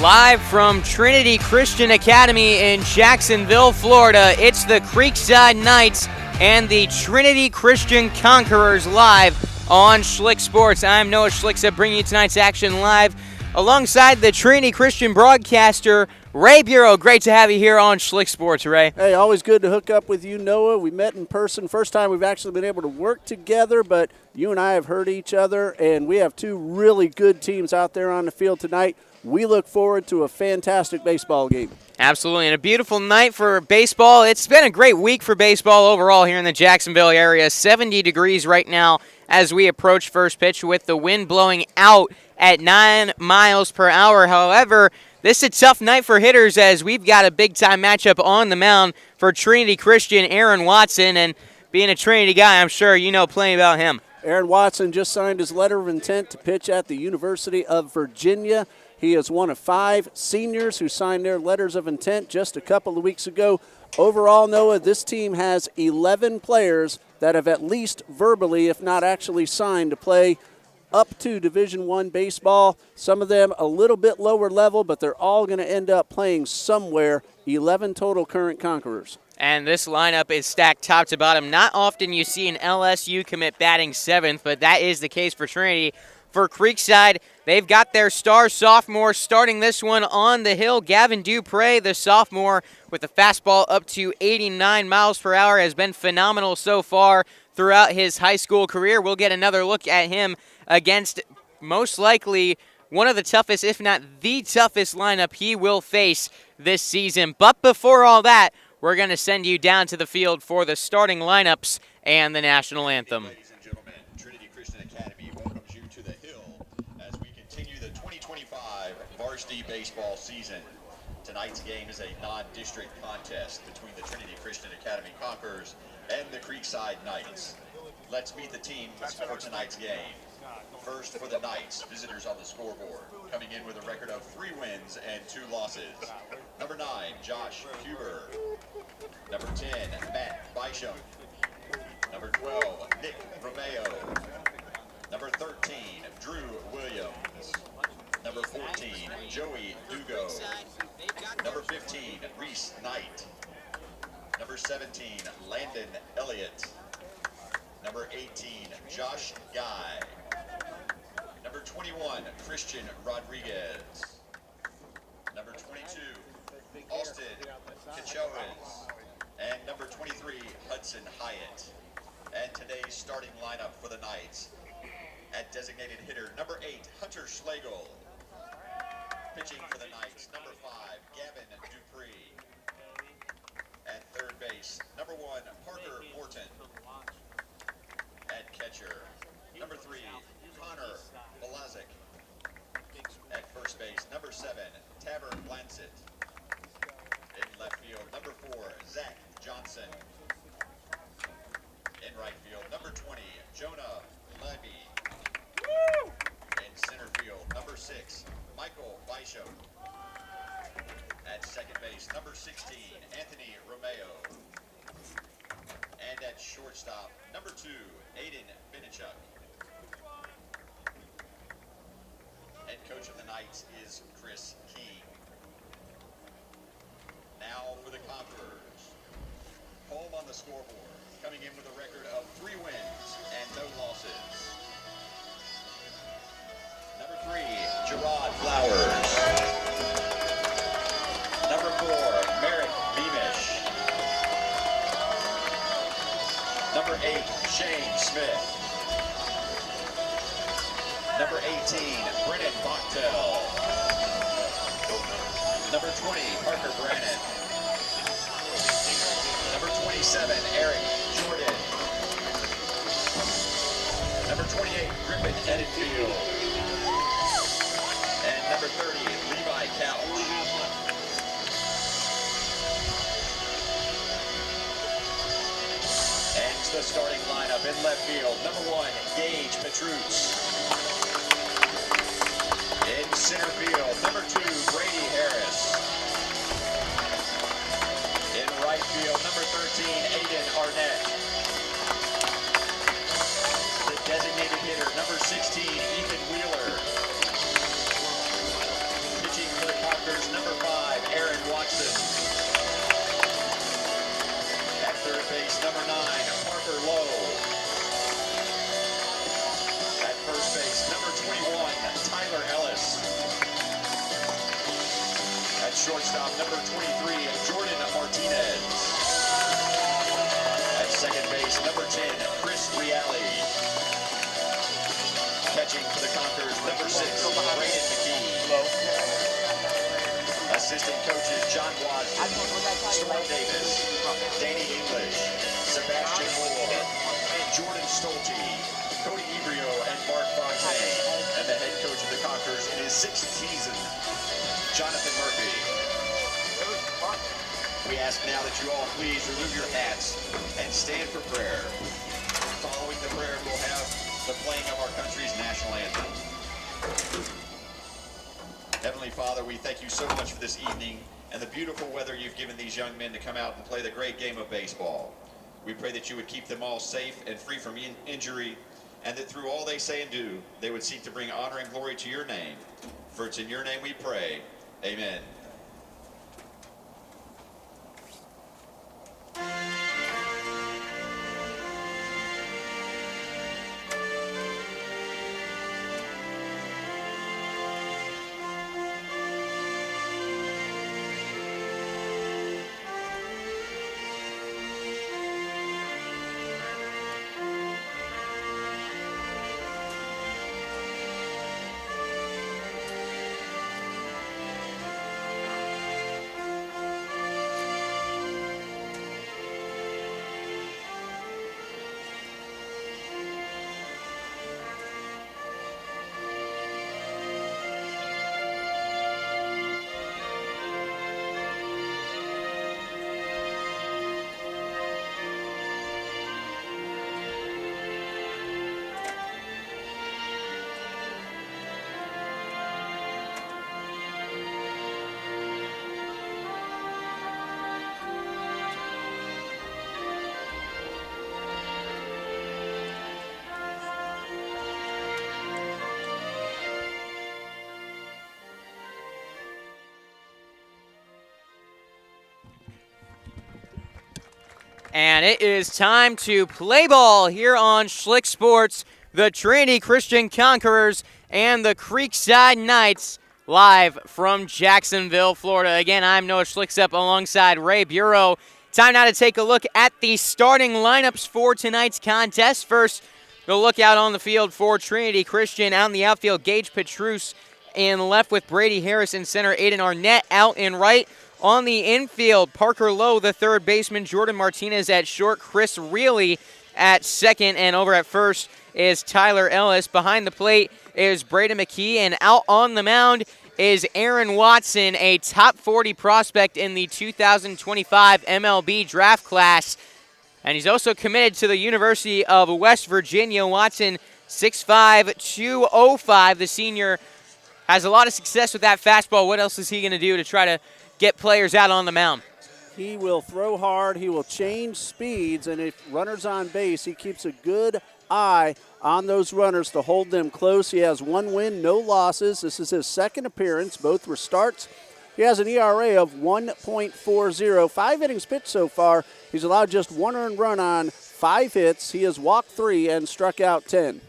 Live from Trinity Christian Academy in Jacksonville, Florida, it's the Creekside Knights and the Trinity Christian Conquerors live on Schlick Sports. I'm Noah Schlick, bringing you tonight's action live alongside the Trinity Christian broadcaster, Ray Bureau. Great to have you here on Schlick Sports, Ray. Hey, always good to hook up with you, Noah. We met in person. First time we've actually been able to work together, but you and I have heard each other, and we have two really good teams out there on the field tonight. We look forward to a fantastic baseball game. Absolutely, and a beautiful night for baseball. It's been a great week for baseball overall here in the Jacksonville area. 70 degrees right now as we approach first pitch with the wind blowing out at 9 miles per hour. However, this is a tough night for hitters as we've got a big-time matchup on the mound for Trinity Christian, Aaron Watson. And being a Trinity guy, I'm sure you know plenty about him. Aaron Watson just signed his letter of intent to pitch at the University of Virginia. He is one of 5 seniors who signed their letters of intent just a couple of weeks ago. Overall, Noah, this team has 11 players that have at least verbally, if not actually signed, to play up to Division I baseball. Some of them a little bit lower level, but they're all going to end up playing somewhere. 11 total current Conquerors. And this lineup is stacked top to bottom. Not often you see an LSU commit batting 7th, but that is the case for Trinity. For Creekside, they've got their star sophomore starting this one on the hill. Gavin Dupre, the sophomore, with a fastball up to 89 miles per hour, has been phenomenal so far throughout his high school career. We'll get another look at him against most likely one of the toughest, if not the toughest lineup he will face this season. But before all that, we're going to send you down to the field for the starting lineups and the national anthem. Ladies and gentlemen, Trinity Christian Academy welcomes you to the Hill as we continue the 2025 varsity baseball season. Tonight's game is a non-district contest between the Trinity Christian Academy Conquerors and the Creekside Knights. Let's meet the teams for tonight's game. First for the Knights, visitors on the scoreboard, coming in with a record of 3 wins and 2 losses. Number 9, Josh Huber. Number 10, Matt Bishop. Number 12, Nick Romeo. Number 13, Drew Williams. Number 14, Joey Dugo. Number 15, Reese Knight. Number 17, Landon Elliott. Number 18, Josh Guy. Number 21, Christian Rodriguez. Number 22, Austin Kachowas. And number 23, Hudson Hyatt. And today's starting lineup for the Knights. At designated hitter, number 8, Hunter Schlegel. Pitching for the Knights, number 5, Gavin Dupree. At third base, number 1, Parker Morton. At catcher, number 3, Connor Balazic. At first base, number 7, Tavern Blancett. In left field, number 4, Zach Johnson. In right field, number 20, Jonah Levy. In center field, number 6, Michael Bishop. At second base, number 16, Anthony Romeo. And at shortstop, number 2, Aiden Binichuk. Head coach of the Knights is Chris King. Now for the Conquerors. Home on the scoreboard, coming in with a record of 3 wins and no losses. Number 3, Gerard Flowers. Number 4, Merrick Beamish. Number 8, Shane Smith. Number 18, Brennan Bachtel. Number 20, Parker Brannon. Number 27, Eric Jordan. Number 28, Griffin Edenfield. And number 30, Levi Couch. And the starting lineup in left field. Number 1, Gage Petrus. In center field, number 2, Brady Harris. In right field, number 13, Aiden Arnett. The designated hitter, number 16, Ethan Wheeler. Pitching for the Conquerors, shortstop, number 23, Jordan Martinez. At second base, number 10, Chris Reale. Catching for the Conquerors, number 6, Brayden McKee. Assistant coaches, John Watson, Storm Davis, Danny English, Sebastian Moore, Jordan Stolte, Cody Ebrio, and Mark Fontaine. And the head coach of the Conquerors in his 6th season, Jonathan Murphy. We ask now that you all please remove your hats and stand for prayer. Following the prayer, we'll have the playing of our country's national anthem. Heavenly Father, we thank you so much for this evening and the beautiful weather you've given these young men to come out and play the great game of baseball. We pray that you would keep them all safe and free from injury, and that through all they say and do, they would seek to bring honor and glory to your name. For it's in your name we pray. Amen. And it is time to play ball here on Schlick Sports. The Trinity Christian Conquerors and the Creekside Knights live from Jacksonville, Florida. Again, I'm Noah Schlicksup alongside Ray Bureau. Time now to take a look at the starting lineups for tonight's contest. First, the lookout on the field for Trinity Christian. Out in the outfield, Gage Petrus in left with Brady Harris in center, Aiden Arnett out in right. On the infield, Parker Lowe, the third baseman, Jordan Martinez at short, Chris Reale at second, and over at first is Tyler Ellis. Behind the plate is Brayden McKee, and out on the mound is Aaron Watson, a top 40 prospect in the 2025 MLB draft class. And he's also committed to the University of West Virginia. Watson, 6'5", 205. The senior has a lot of success with that fastball. What else is he going to do to try to get players out on the mound? He will throw hard. He will change speeds, and if runners on base, he keeps a good eye on those runners to hold them close. He has 1 win, no losses. This is his second appearance. Both were starts. He has an ERA of 1.40. 5 innings pitched so far. He's allowed just 1 earned run on 5 hits. He has walked 3 and struck out 10.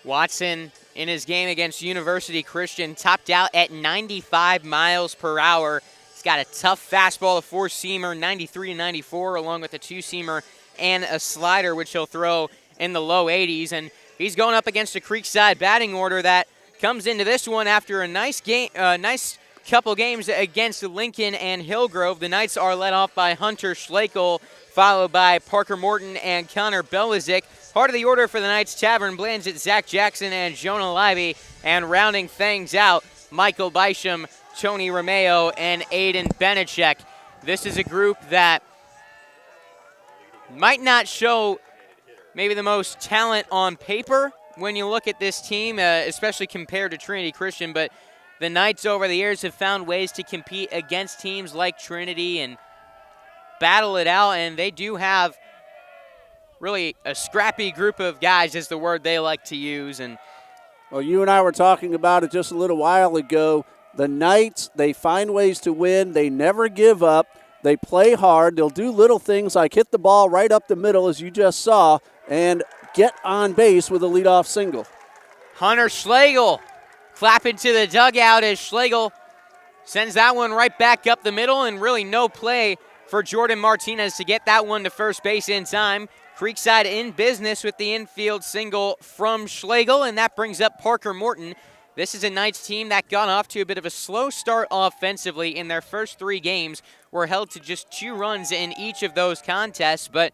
Watson, in his game against University Christian, topped out at 95 miles per hour. He's got a tough fastball, a four-seamer, 93 and 94, along with a two-seamer and a slider, which he'll throw in the low 80s. And he's going up against a Creekside batting order that comes into this one after a nice couple games against Lincoln and Hillgrove. The Knights are led off by Hunter Schleichel, followed by Parker Morton and Connor Belizik. Part of the order for the Knights, Tavern Blanzett, Zach Jackson, and Jonah Livey. And rounding things out, Michael Bysham, Tony Romeo, and Aiden Benechek. This is a group that might not show maybe the most talent on paper when you look at this team, especially compared to Trinity Christian, but the Knights over the years have found ways to compete against teams like Trinity and battle it out, and they do have really a scrappy group of guys is the word they like to use. And well, you and I were talking about it just a little while ago. The Knights, they find ways to win. They never give up. They play hard. They'll do little things like hit the ball right up the middle, as you just saw, and get on base with a leadoff single. Hunter Schlegel clapping to the dugout as Schlegel Sends that one right back up the middle, and really no play for Jordan Martinez to get that one to first base in time. Creekside in business with the infield single from Schlegel, and that brings up Parker Morton. This is a Knights team that got off to a bit of a slow start offensively in their first 3 games. Were held to just 2 runs in each of those contests, but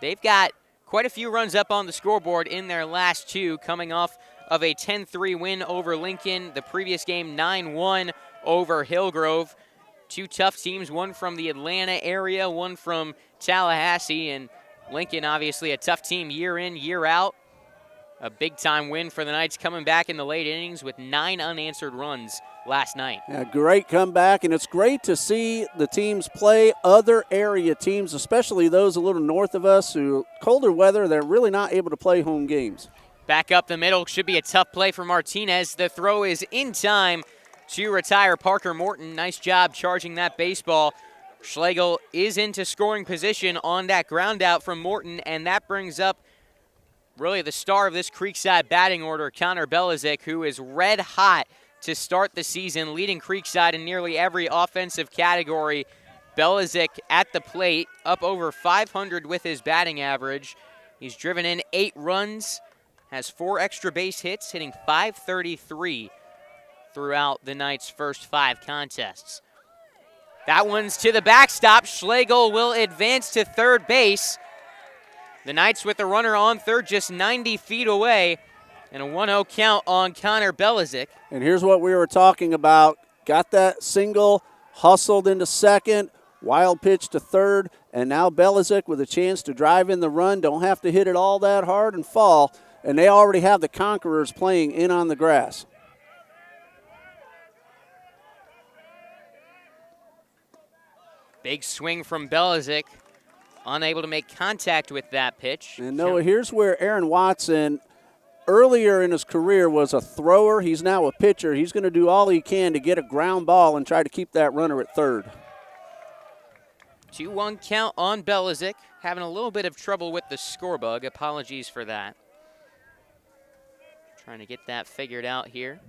they've got quite a few runs up on the scoreboard in their last 2, coming off of a 10-3 win over Lincoln. The previous game, 9-1 over Hillgrove. 2 tough teams, one from the Atlanta area, one from Tallahassee, and Lincoln obviously a tough team year in, year out. A big-time win for the Knights, coming back in the late innings with 9 unanswered runs last night. Yeah, great comeback, and it's great to see the teams play other area teams, especially those a little north of us who, colder weather, they're really not able to play home games. Back up the middle, should be a tough play for Martinez. The throw is in time to retire Parker Morton. Nice job charging that baseball. Schlegel is into scoring position on that ground out from Morton, and that brings up really the star of this Creekside batting order, Connor Belizik, who is red hot to start the season, leading Creekside in nearly every offensive category. Belizik at the plate, up over 500 with his batting average. He's driven in 8 runs, has 4 extra base hits, hitting .533 throughout the Knights' first 5 contests. That one's to the backstop. Schlegel will advance to third base. The Knights with the runner on third, just 90 feet away, and a 1-0 count on Connor Belizik. And here's what we were talking about. Got that single, hustled into second, wild pitch to third, and now Belizik with a chance to drive in the run. Don't have to hit it all that hard and fall, and they already have the Conquerors playing in on the grass. Big swing from Belizik, unable to make contact with that pitch. And Noah, here's where Aaron Watson, earlier in his career, was a thrower. He's now a pitcher. He's going to do all he can to get a ground ball and try to keep that runner at third. 2-1 count on Belizik, having a little bit of trouble with the score bug. Apologies for that. Trying to get that figured out here.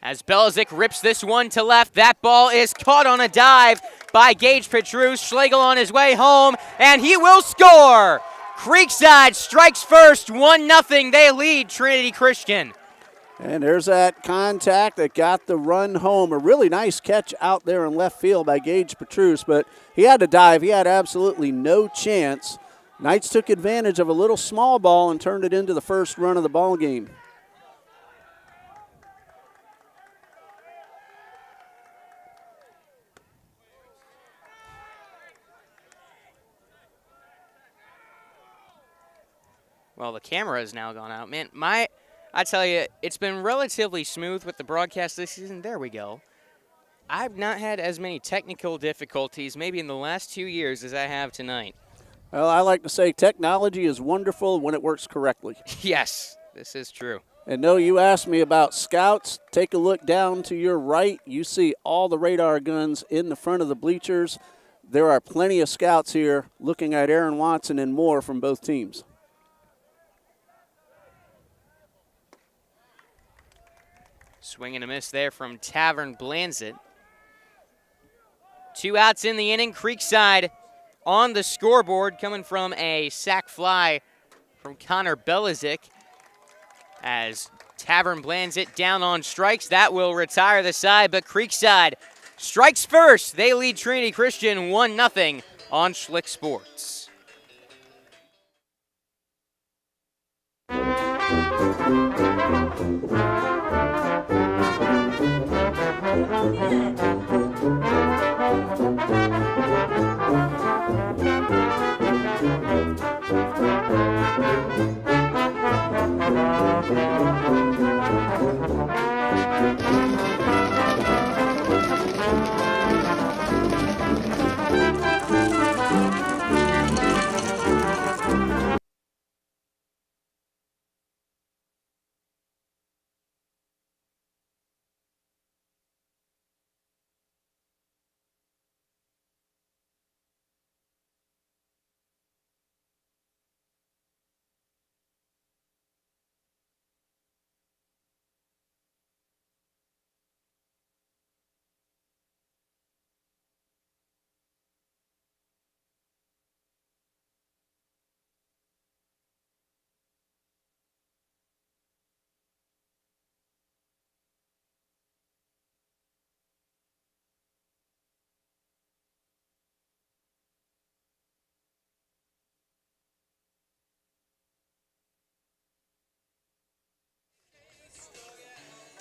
As Belizik rips this one to left, that ball is caught on a dive by Gage Petrus. Schlegel on his way home, and he will score. Creekside strikes first, 1-0. They lead Trinity Christian. And there's that contact that got the run home. A really nice catch out there in left field by Gage Petrus, but he had to dive. He had absolutely no chance. Knights took advantage of a little small ball and turned it into the first run of the ball game. Well, the camera has now gone out. Man, I tell you, it's been relatively smooth with the broadcast this season. There we go. I've not had as many technical difficulties maybe in the last 2 years as I have tonight. Well, I like to say technology is wonderful when it works correctly. Yes, this is true. And no, you asked me about scouts. Take a look down to your right. You see all the radar guns in the front of the bleachers. There are plenty of scouts here looking at Aaron Watson and more from both teams. Swing and a miss there from Tavern Blanzett. 2 outs in the inning. Creekside on the scoreboard, coming from a sac fly from Connor Belizik. As Tavern Blanzett down on strikes, that will retire the side, but Creekside strikes first. They lead Trinity Christian 1-0 on Schlick Sports.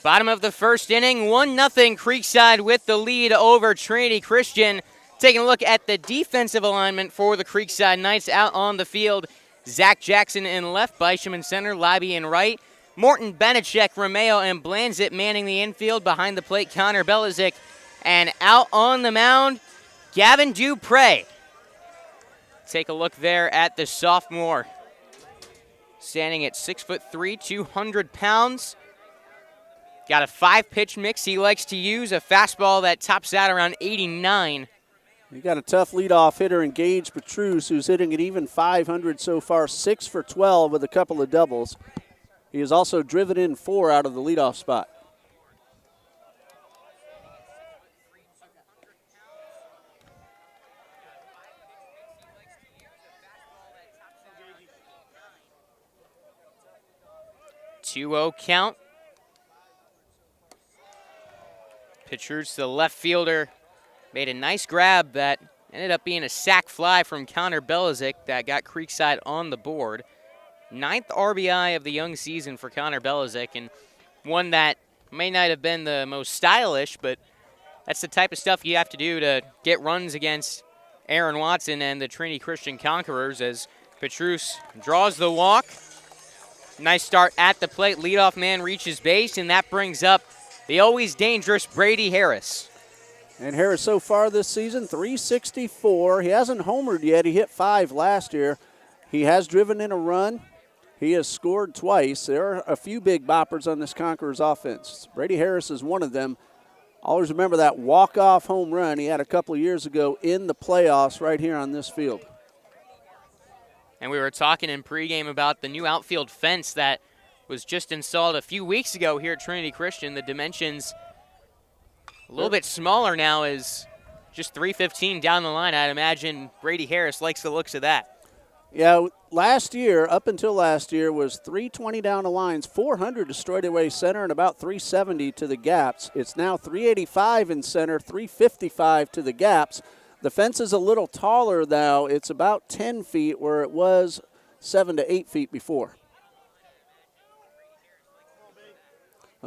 Bottom of the first inning, 1-0 Creekside with the lead over Trinity Christian. Taking a look at the defensive alignment for the Creekside Knights out on the field. Zach Jackson in left, Bisham in center, Libby in right. Morton, Benachek, Romeo, and Blanzit manning the infield. Behind the plate, Connor Belizik. And out on the mound, Gavin Dupre. Take a look there at the sophomore. Standing at 6'3", 200 pounds. Got a 5-pitch mix he likes to use, a fastball that tops out around 89. You got a tough leadoff hitter in Gage Petrus, who's hitting at even 500 so far, 6 for 12 with a couple of doubles. He has also driven in 4 out of the leadoff spot. Two-0 count. Petrus, the left fielder, made a nice grab that ended up being a sac fly from Connor Belizik that got Creekside on the board. 9th RBI of the young season for Connor Belizik, and one that may not have been the most stylish, but that's the type of stuff you have to do to get runs against Aaron Watson and the Trinity Christian Conquerors as Petrus draws the walk. Nice start at the plate. Leadoff man reaches base, and that brings up the always dangerous Brady Harris. And Harris so far this season, 364. He hasn't homered yet. He hit 5 last year. He has driven in a run. He has scored twice. There are a few big boppers on this Conquerors offense. Brady Harris is one of them. Always remember that walk-off home run he had a couple of years ago in the playoffs right here on this field. And we were talking in pregame about the new outfield fence that was just installed a few weeks ago here at Trinity Christian. The dimensions a little bit smaller now, is just 315 down the line. I'd imagine Brady Harris likes the looks of that. Yeah, last year, up until last year, was 320 down the lines, 400 to straightaway center, and about 370 to the gaps. It's now 385 in center, 355 to the gaps. The fence is a little taller now. It's about 10 feet where it was 7 to 8 feet before.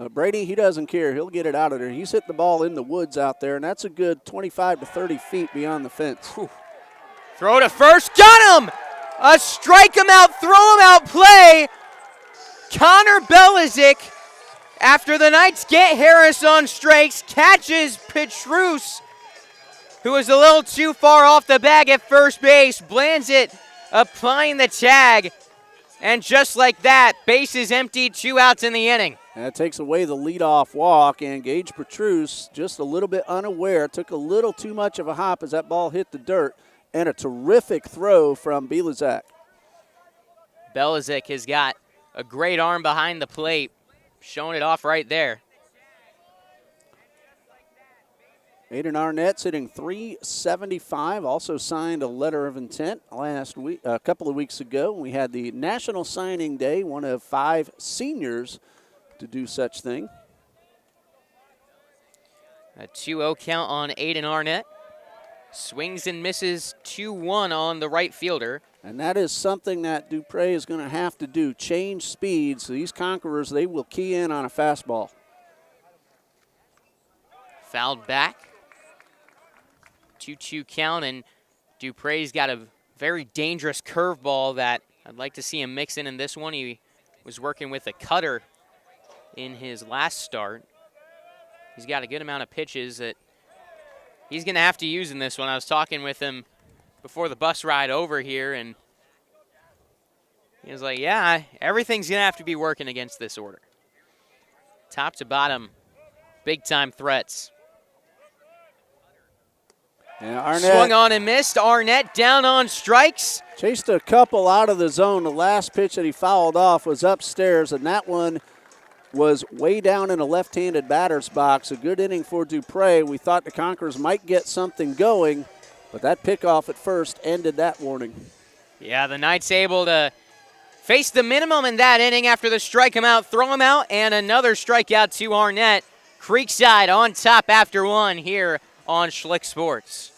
Brady, he doesn't care. He'll get it out of there. He's hit the ball in the woods out there, and that's a good 25 to 30 feet beyond the fence. Whew. Throw to first. Got him! A strike him out, throw him out play. Connor Belizik, after the Knights get Harris on strikes, catches Petrus, who was a little too far off the bag at first base. Blanzit applying the tag. And just like that, base is emptied, 2 outs in the inning. That takes away the leadoff walk, and Gage Petrus just a little bit unaware, took a little too much of a hop as that ball hit the dirt, and a terrific throw from Belizak. Belizik has got a great arm behind the plate, showing it off right there. Aiden Arnett sitting 375, also signed a letter of intent last week, a couple of weeks ago. We had the National Signing Day, one of 5 seniors to do such thing. A 2-0 count on Aiden Arnett. Swings and misses 2-1 on the right fielder. And that is something that Dupre is going to have to do, change speeds. These Conquerors, they will key in on a fastball. Fouled back. 2-2 count, and Dupre's got a very dangerous curveball that I'd like to see him mix in this one. He was working with a cutter in his last start. He's got a good amount of pitches that he's going to have to use in this one. I was talking with him before the bus ride over here, and he was like, yeah, everything's going to have to be working against this order. Top to bottom, big-time threats. Yeah, Arnett swung on and missed. Arnett down on strikes. Chased a couple out of the zone. The last pitch that he fouled off was upstairs, and that one was way down in a left-handed batter's box. A good inning for Dupre. We thought the Conquerors might get something going, but that pickoff at first ended that warning. Yeah, the Knights able to face the minimum in that inning after the strike him out, throw him out, and another strikeout to Arnett. Creekside on top after 1 here on Schlick Sports.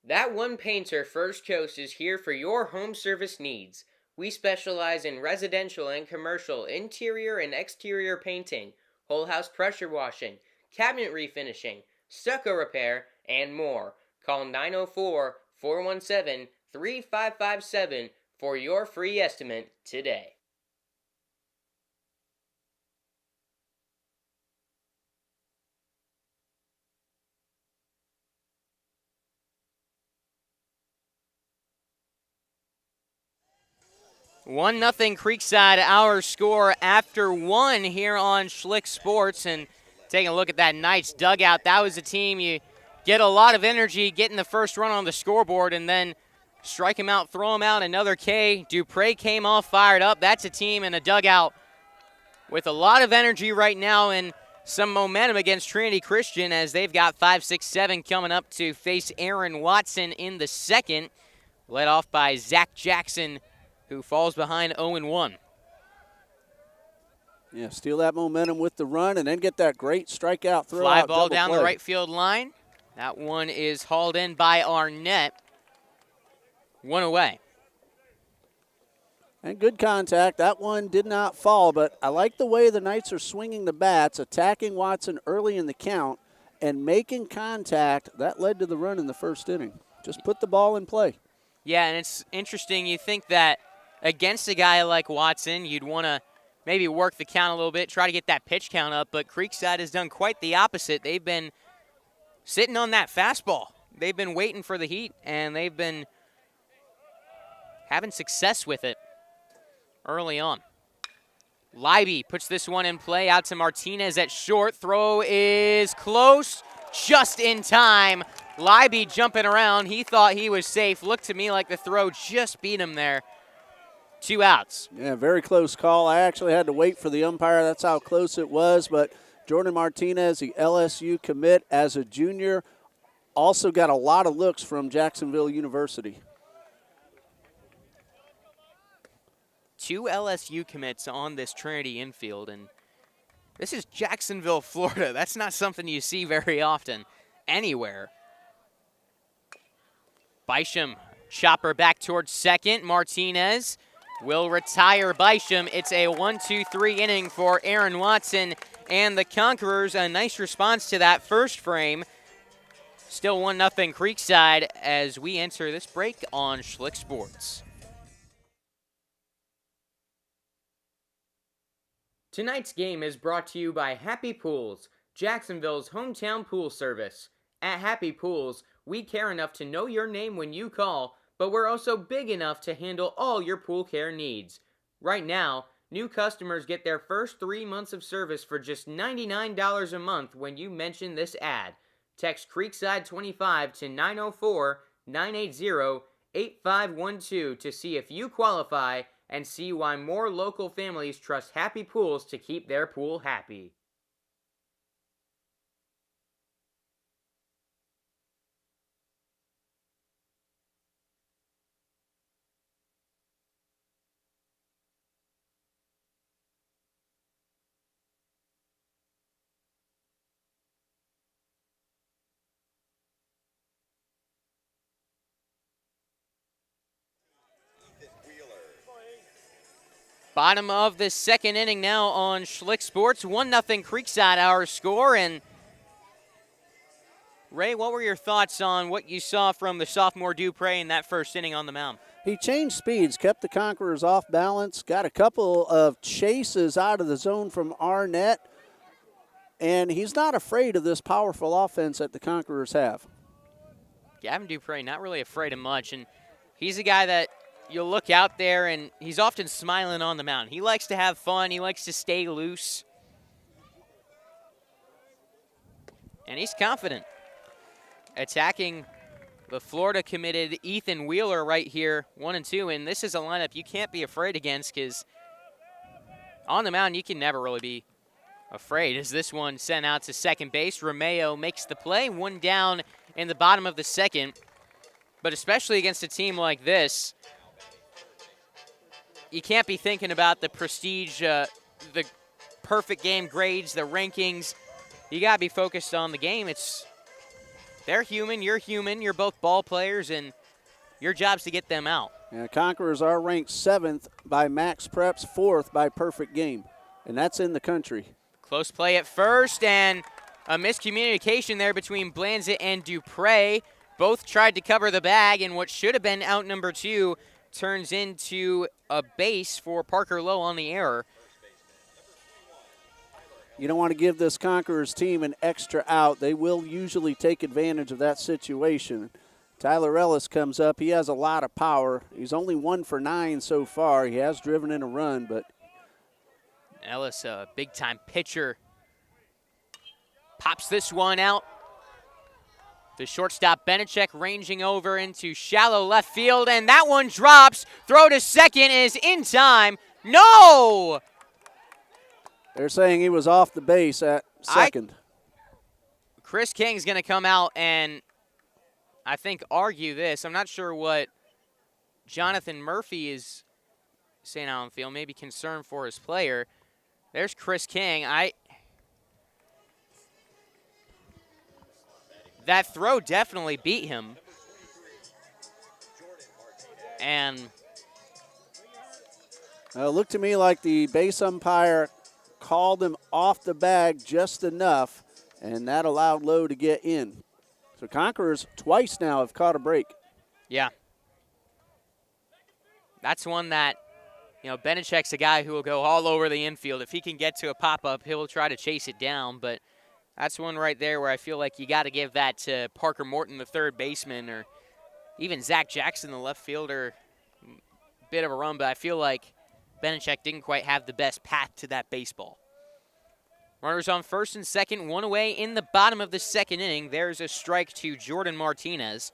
That One Painter First Coast is here for your home service needs. We specialize in residential and commercial interior and exterior painting, whole house pressure washing, cabinet refinishing, stucco repair, and more. Call 904-417-3557 for your free estimate today. One nothing Creekside, our score after one here on Schlick Sports. And taking a look at that Knights dugout, that was a team you get a lot of energy getting the first run on the scoreboard and then strike him out, throw him out, another K. Dupre came all fired up. That's a team in a dugout with a lot of energy right now and some momentum against Trinity Christian as they've got 5-6-7 coming up to face Aaron Watson in the second, led off by Zach Jackson, who falls behind 0-1. Yeah, steal that momentum with the run and then get that great strikeout throw. Fly ball down the right field line. That one is hauled in by Arnett. One away. And good contact. That one did not fall, but I like the way the Knights are swinging the bats, attacking Watson early in the count, and making contact. That led to the run in the first inning. Just put the ball in play. Yeah, and it's interesting. You think that against a guy like Watson, you'd want to maybe work the count a little bit, try to get that pitch count up, but Creekside has done quite the opposite. They've been sitting on that fastball. They've been waiting for the heat, and they've been having success with it early on. Leiby puts this one in play out to Martinez at short. Throw is close, just in time. Leiby jumping around. He thought he was safe. Looked to me like the throw just beat him there. 2 outs. Yeah, very close call. I actually had to wait for the umpire. That's how close it was. But Jordan Martinez, the LSU commit as a junior, also got a lot of looks from Jacksonville University. 2 LSU commits on this Trinity infield, and this is Jacksonville, Florida. That's not something you see very often anywhere. Bisham, chopper back towards second. Martinez will retire Bisham. It's a 1-2-3 inning for Aaron Watson and the Conquerors. A nice response to that first frame. Still 1-0 Creekside as we enter this break on Schlick Sports. Tonight's game is brought to you by Happy Pools, Jacksonville's hometown pool service. At Happy Pools, we care enough to know your name when you call, but we're also big enough to handle all your pool care needs. Right now, new customers get their first 3 months of service for just $99 a month when you mention this ad. Text Creekside25 to 904-980-8512 to see if you qualify and see why more local families trust Happy Pools to keep their pool happy. Bottom of the second inning now on Schlick Sports. 1-0 Creekside, our score. And Ray, what were your thoughts on what you saw from the sophomore Dupre in that first inning on the mound? He changed speeds, kept the Conquerors off balance, got a couple of chases out of the zone from Arnett, and he's not afraid of this powerful offense that the Conquerors have. Gavin Dupre, not really afraid of much, and he's a guy that you'll look out there, and he's often smiling on the mound. He likes to have fun. He likes to stay loose. And he's confident. Attacking the Florida-committed Ethan Wheeler right here, 1-2, and this is a lineup you can't be afraid against because on the mound you can never really be afraid. As this one sent out to second base, Romeo makes the play, 1 down in the bottom of the second. But especially against a team like this, you can't be thinking about the prestige, the perfect game grades, the rankings. You got to be focused on the game. It's They're human, you're both ball players, and your job's to get them out. And Conquerors are ranked 7th by Max Preps, 4th by Perfect Game, and that's in the country. Close play at first, and a miscommunication there between Blanzett and Dupre. Both tried to cover the bag, and what should have been out number 2 turns into a base for Parker Lowe on the error. You don't want to give this Conquerors team an extra out. They will usually take advantage of that situation. Tyler Ellis comes up. He has a lot of power. He's only 1 for 9 so far. He has driven in a run, but Ellis, a big-time pitcher, pops this one out. The shortstop Benechek ranging over into shallow left field, and that one drops. Throw to second is in time. No! They're saying he was off the base at second. Chris King's going to come out and I think argue this. I'm not sure what Jonathan Murphy is saying out on the field, maybe concern for his player. There's Chris King. That throw definitely beat him. And it looked to me like the base umpire called him off the bag just enough, and that allowed Lowe to get in. So Conquerors twice now have caught a break. Yeah. That's one that, Benechek's a guy who will go all over the infield. If he can get to a pop-up, he'll try to chase it down, but that's one right there where I feel like you got to give that to Parker Morton, the third baseman, or even Zach Jackson, the left fielder. Bit of a run, but I feel like Benechek didn't quite have the best path to that baseball. Runners on first and second, one away in the bottom of the second inning. There's a strike to Jordan Martinez.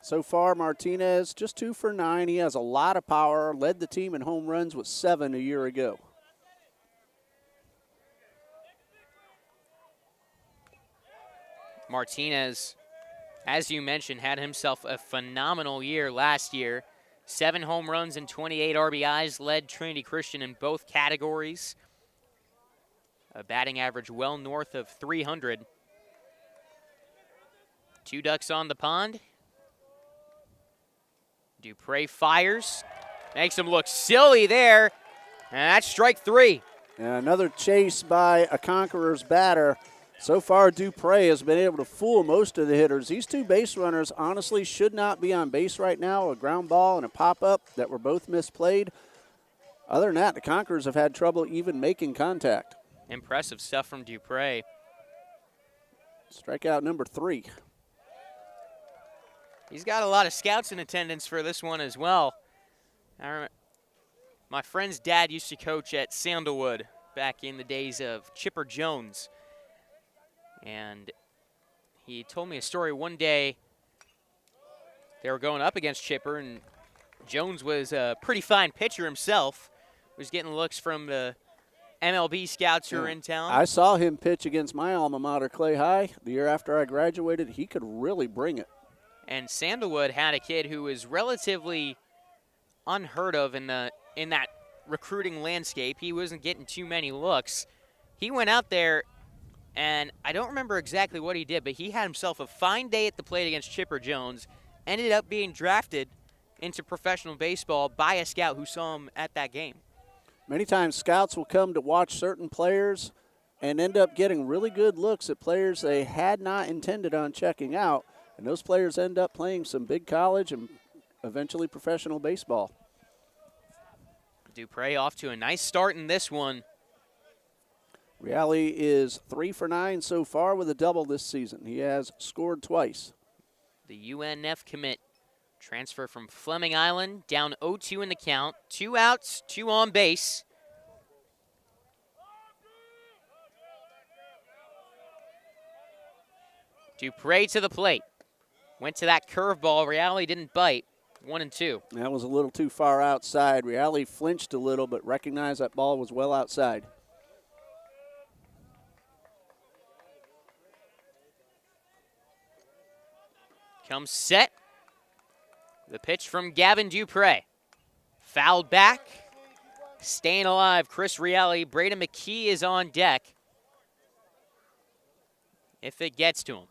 So far, Martinez just 2 for 9. He has a lot of power, led the team in home runs with 7 a year ago. Martinez, as you mentioned, had himself a phenomenal year last year. 7 home runs and 28 RBIs, led Trinity Christian in both categories. A batting average well north of 300. 2 ducks on the pond. Dupre fires. Makes him look silly there. And that's strike 3. And another chase by a Conquerors batter. So far, Dupre has been able to fool most of the hitters. These 2 base runners honestly should not be on base right now. A ground ball and a pop-up that were both misplayed. Other than that, the Conquerors have had trouble even making contact. Impressive stuff from Dupre. Strikeout number 3. He's got a lot of scouts in attendance for this one as well. My friend's dad used to coach at Sandalwood back in the days of Chipper Jones. And he told me a story one day. They were going up against Chipper, and Jones was a pretty fine pitcher himself. Was getting looks from the MLB scouts who were in town. I saw him pitch against my alma mater, Clay High, the year after I graduated. He could really bring it. And Sandalwood had a kid who was relatively unheard of in that recruiting landscape. He wasn't getting too many looks. He went out there, and I don't remember exactly what he did, but he had himself a fine day at the plate against Chipper Jones, ended up being drafted into professional baseball by a scout who saw him at that game. Many times scouts will come to watch certain players and end up getting really good looks at players they had not intended on checking out, and those players end up playing some big college and eventually professional baseball. Dupre off to a nice start in this one. Reale is 3 for 9 so far with a double this season. He has scored twice. The UNF commit transfer from Fleming Island, down 0-2 in the count. 2 outs, 2 on base. Dupre to the plate. Went to that curveball. Reale didn't bite. 1-2. That was a little too far outside. Reale flinched a little, but recognized that ball was well outside. Comes set. The pitch from Gavin Dupre. Fouled back. Staying alive, Chris Reale. Braden McKee is on deck. If it gets to him.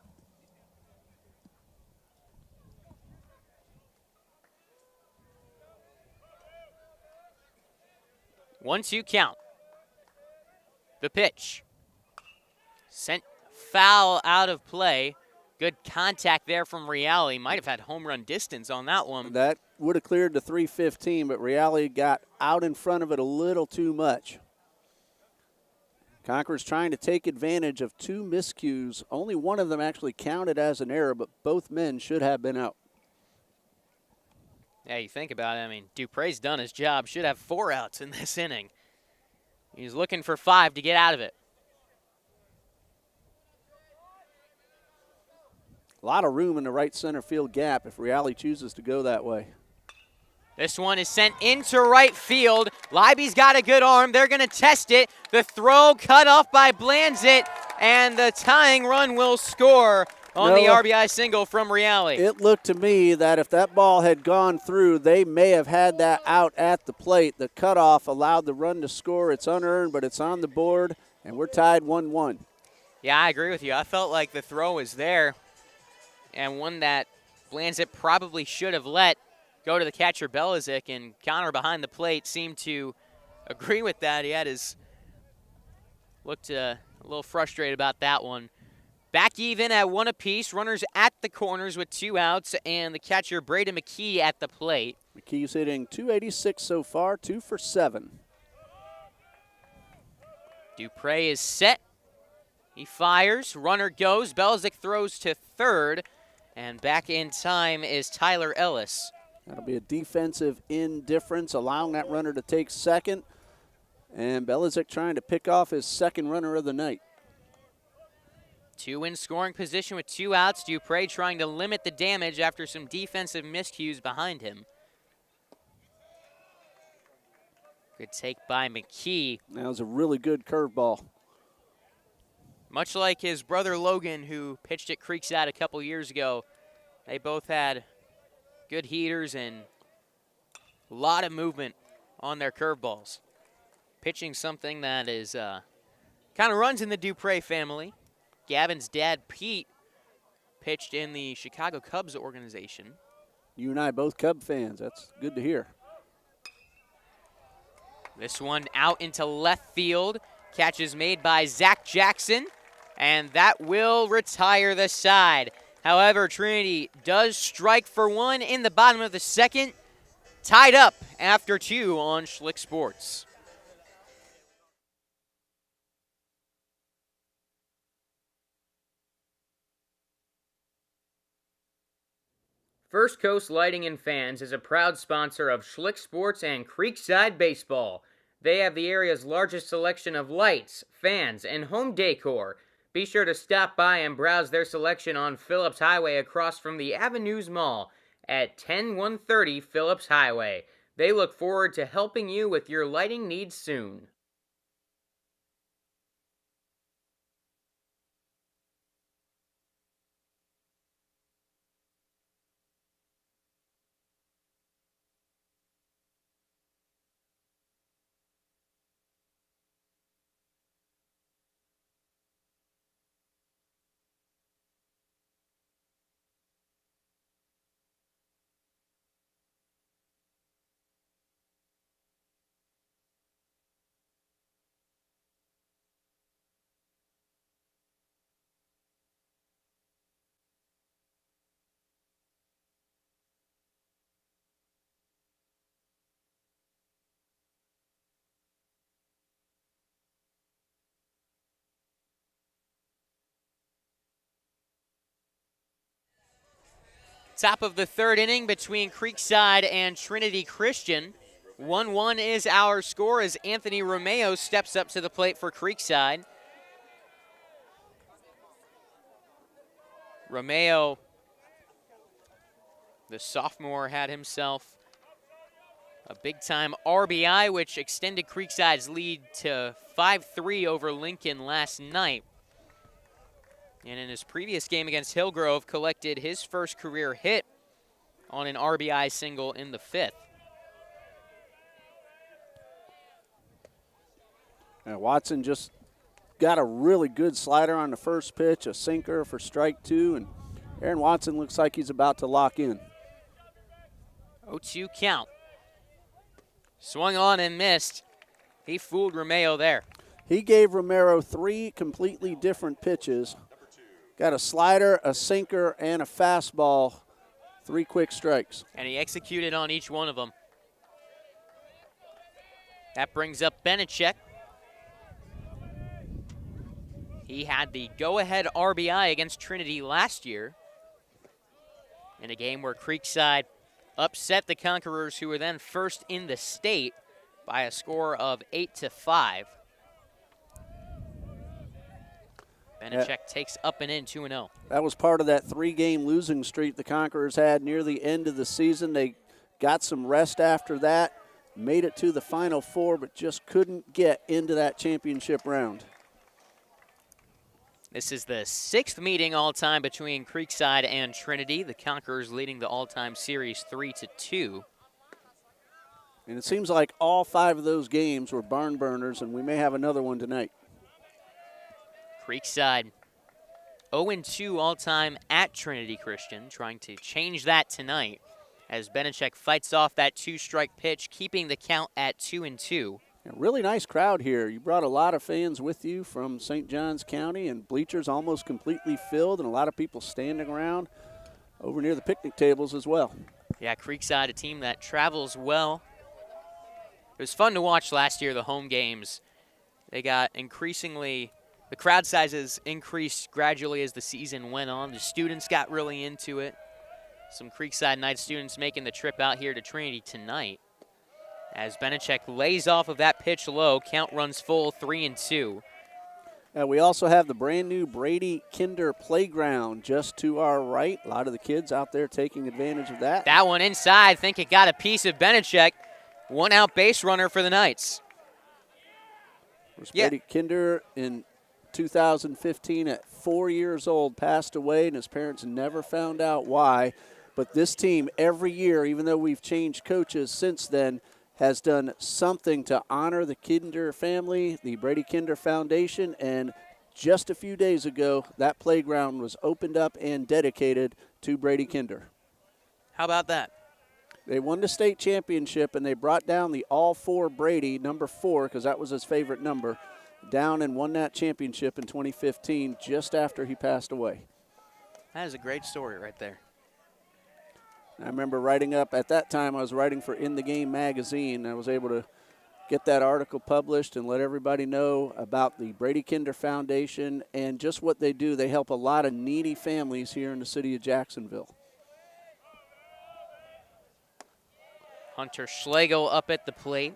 1-2 count. The pitch. Sent foul out of play. Good contact there from Reale. Might have had home run distance on that one. That would have cleared the 315, but Reale got out in front of it a little too much. Conqueror's trying to take advantage of 2 miscues. Only one of them actually counted as an error, but both men should have been out. Yeah, you think about it. I mean, Dupre's done his job. Should have 4 outs in this inning. He's looking for 5 to get out of it. A lot of room in the right center field gap if Reale chooses to go that way. This one is sent into right field. Leiby's got a good arm. They're going to test it. The throw cut off by Blanzett, and the tying run will score on the RBI single from Reale. It looked to me that if that ball had gone through, they may have had that out at the plate. The cutoff allowed the run to score. It's unearned, but it's on the board, and we're tied 1-1. Yeah, I agree with you. I felt like the throw was there, and one that Blanzett probably should have let go to the catcher Belizik, and Connor behind the plate seemed to agree with that. He had looked a little frustrated about that one. Back even at 1 apiece, runners at the corners with 2 outs, and the catcher Braden McKee at the plate. McKee's hitting .286 so far, 2 for 7. Dupre is set. He fires. Runner goes. Belizik throws to third, and back in time is Tyler Ellis. That'll be a defensive indifference, allowing that runner to take second. And Belizik trying to pick off his second runner of the night. 2 in scoring position with 2 outs. Dupre trying to limit the damage after some defensive miscues behind him. Good take by McKee. That was a really good curveball. Much like his brother Logan, who pitched at Creekside a couple years ago, they both had good heaters and a lot of movement on their curveballs. Pitching something that is kind of runs in the Dupre family. Gavin's dad, Pete, pitched in the Chicago Cubs organization. You and I both Cub fans. That's good to hear. This one out into left field. Catch is made by Zach Jackson, and that will retire the side. However, Trinity does strike for 1 in the bottom of the second. Tied up after 2 on Schlick Sports. First Coast Lighting and Fans is a proud sponsor of Schlick Sports and Creekside Baseball. They have the area's largest selection of lights, fans, and home decor. Be sure to stop by and browse their selection on Phillips Highway across from the Avenues Mall at 10130 Phillips Highway. They look forward to helping you with your lighting needs soon. Top of the third inning between Creekside and Trinity Christian. 1-1 is our score as Anthony Romeo steps up to the plate for Creekside. Romeo, the sophomore, had himself a big-time RBI, which extended Creekside's lead to 5-3 over Lincoln last night. And in his previous game against Hillgrove, collected his first career hit on an RBI single in the 5th. And Watson just got a really good slider on the first pitch, a sinker for strike 2, and Aaron Watson looks like he's about to lock in. 0-2 count. Swung on and missed. He fooled Romeo there. He gave Romero 3 completely different pitches. Got a slider, a sinker, and a fastball. 3 quick strikes. And he executed on each one of them. That brings up Beneček. He had the go-ahead RBI against Trinity last year in a game where Creekside upset the Conquerors, who were then first in the state, by a score of 8-5. Beneček takes up and in 2-0. That was part of that 3-game losing streak the Conquerors had near the end of the season. They got some rest after that, made it to the Final Four, but just couldn't get into that championship round. This is the 6th meeting all-time between Creekside and Trinity. The Conquerors leading the all-time series 3-2. And it seems like all 5 of those games were barn burners, and we may have another one tonight. Creekside 0-2 all-time at Trinity Christian, trying to change that tonight as Beneček fights off that 2-strike pitch, keeping the count at 2-2. A really nice crowd here. You brought a lot of fans with you from St. Johns County, and bleachers almost completely filled, and a lot of people standing around over near the picnic tables as well. Yeah, Creekside, a team that travels well. It was fun to watch last year, the home games. They got increasingly, the crowd sizes increased gradually as the season went on. The students got really into it. Some Creekside Knights students making the trip out here to Trinity tonight. As Beneček lays off of that pitch low, count runs full, 3-2. We also have the brand new Brady Kinder Playground just to our right. A lot of the kids out there taking advantage of that. That one inside, think it got a piece of Beneček. 1-out base runner for the Knights. Brady Kinder in 2015 at 4 years old passed away, and his parents never found out why. But this team every year, even though we've changed coaches since then, has done something to honor the Kinder family, the Brady Kinder Foundation, and just a few days ago, that playground was opened up and dedicated to Brady Kinder. How about that? They won the state championship, and they brought down the all-4 Brady, number 4, because that was his favorite number, down and won that championship in 2015 just after he passed away. That is a great story right there. I remember writing up, at that time I was writing for In the Game magazine. I was able to get that article published and let everybody know about the Brady Kinder Foundation and just what they do. They help a lot of needy families here in the city of Jacksonville. Hunter Schlegel up at the plate.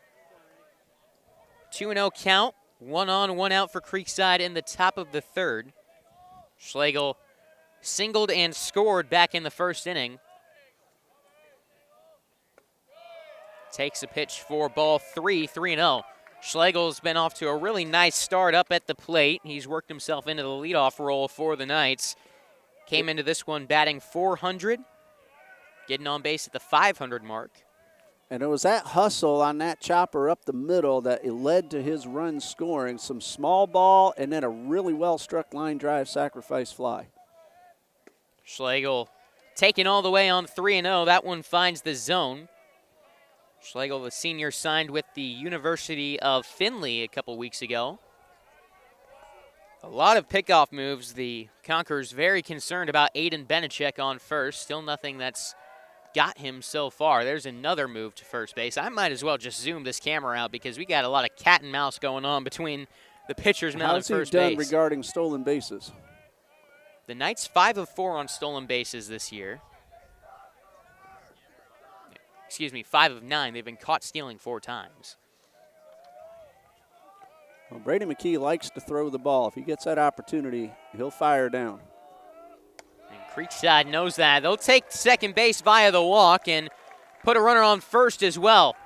2-0 count, 1 on, 1 out for Creekside in the top of the 3rd. Schlegel singled and scored back in the 1st inning. Takes a pitch for ball 3, 3-0. Schlegel's been off to a really nice start up at the plate. He's worked himself into the leadoff role for the Knights. Came into this one batting .400, getting on base at the .500 mark. And it was that hustle on that chopper up the middle that it led to his run scoring. Some small ball and then a really well-struck line drive sacrifice fly. Schlegel taken all the way on 3-0. That one finds the zone. Schlegel, the senior, signed with the University of Findlay a couple weeks ago. A lot of pickoff moves. The Conquerors very concerned about Aiden Beneček on first. Still nothing that's got him so far. There's another move to first base. I might as well just zoom this camera out because we got a lot of cat and mouse going on between the pitcher's mound and first base. How's he done regarding stolen bases? The Knights 5 of 4 on stolen bases this year. Excuse me, 5 of 9. They've been caught stealing 4 times. Well, Brady McKee likes to throw the ball. If he gets that opportunity, he'll fire down. And Creekside knows that. They'll take second base via the walk and put a runner on first as well.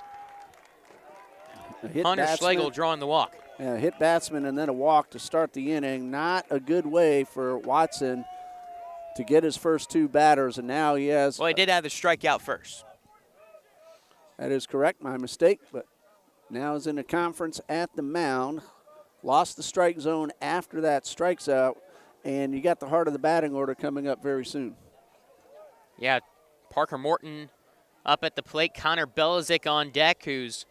Hunter Schlegel drawing the walk. Yeah, hit batsman and then a walk to start the inning. Not a good way for Watson to get his first 2 batters, and now he has. Well, he did have the strikeout first. That is correct, my mistake, but now is in the conference at the mound. Lost the strike zone after that strikes out, and you got the heart of the batting order coming up very soon. Yeah, Parker Morton up at the plate. Connor Belizik on deck, who's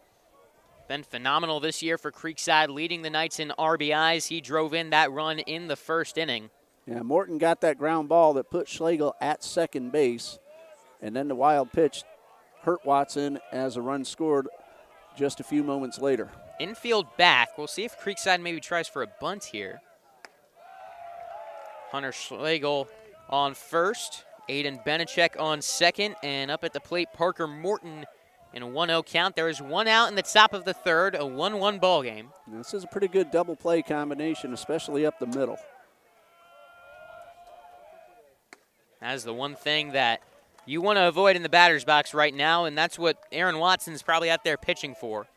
Been phenomenal this year for Creekside, leading the Knights in RBIs. He drove in that run in the first inning. Yeah, Morton got that ground ball that put Schlegel at second base, and then the wild pitch hurt Watson as a run scored just a few moments later. Infield back. We'll see if Creekside maybe tries for a bunt here. Hunter Schlegel on first. Aiden Benechek on second. And up at the plate, Parker Morton in a 1-0 count. There is one out in the top of the third, a 1-1 ball game. This is a pretty good double play combination, especially up the middle. That is the one thing that you want to avoid in the batter's box right now, and that's what Aaron Watson's probably out there pitching for.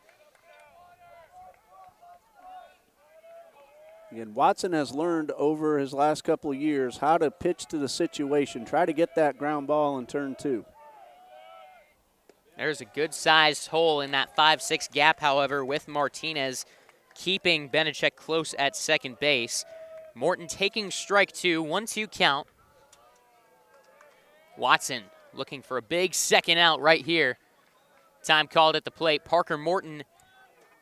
Again, Watson has learned over his last couple of years how to pitch to the situation, try to get that ground ball in turn two. There's a good-sized hole in that 5-6 gap, however, with Martinez keeping Benechek close at second base. Morton taking strike two, 1-2 count. Watson looking for a big second out right here. Time called at the plate. Parker Morton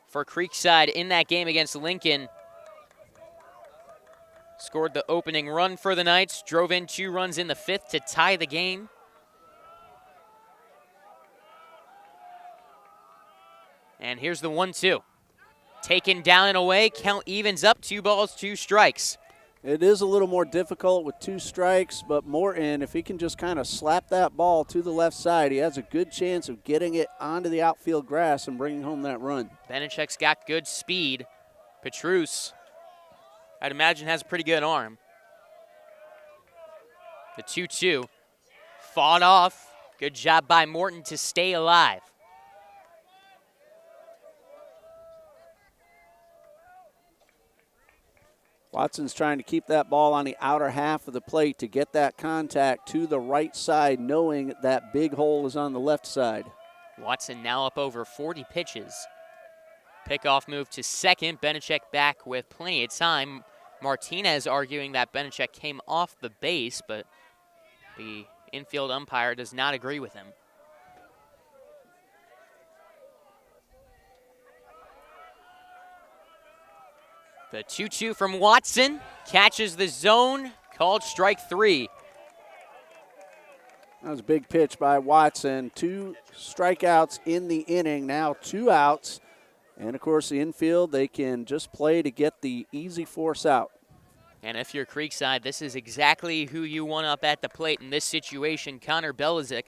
for Creekside in that game against Lincoln. Scored the opening run for the Knights, drove in 2 runs in the 5th to tie the game. And here's the 1-2. Taken down and away, count evens up, 2 balls, 2 strikes. It is a little more difficult with 2 strikes, but Morton, if he can just kind of slap that ball to the left side, he has a good chance of getting it onto the outfield grass and bringing home that run. Benechek's got good speed. Petrus, I'd imagine, has a pretty good arm. The 2-2 fought off. Good job by Morton to stay alive. Watson's trying to keep that ball on the outer half of the plate to get that contact to the right side, knowing that big hole is on the left side. Watson now up over 40 pitches. Pickoff move to second. Benechek back with plenty of time. Martinez arguing that Benechek came off the base, but the infield umpire does not agree with him. The 2-2 from Watson catches the zone, called strike 3. That was a big pitch by Watson. 2 strikeouts in the inning, now 2 outs. And, of course, the infield, they can just play to get the easy force out. And if you're Creekside, this is exactly who you want up at the plate in this situation, Connor Belizik.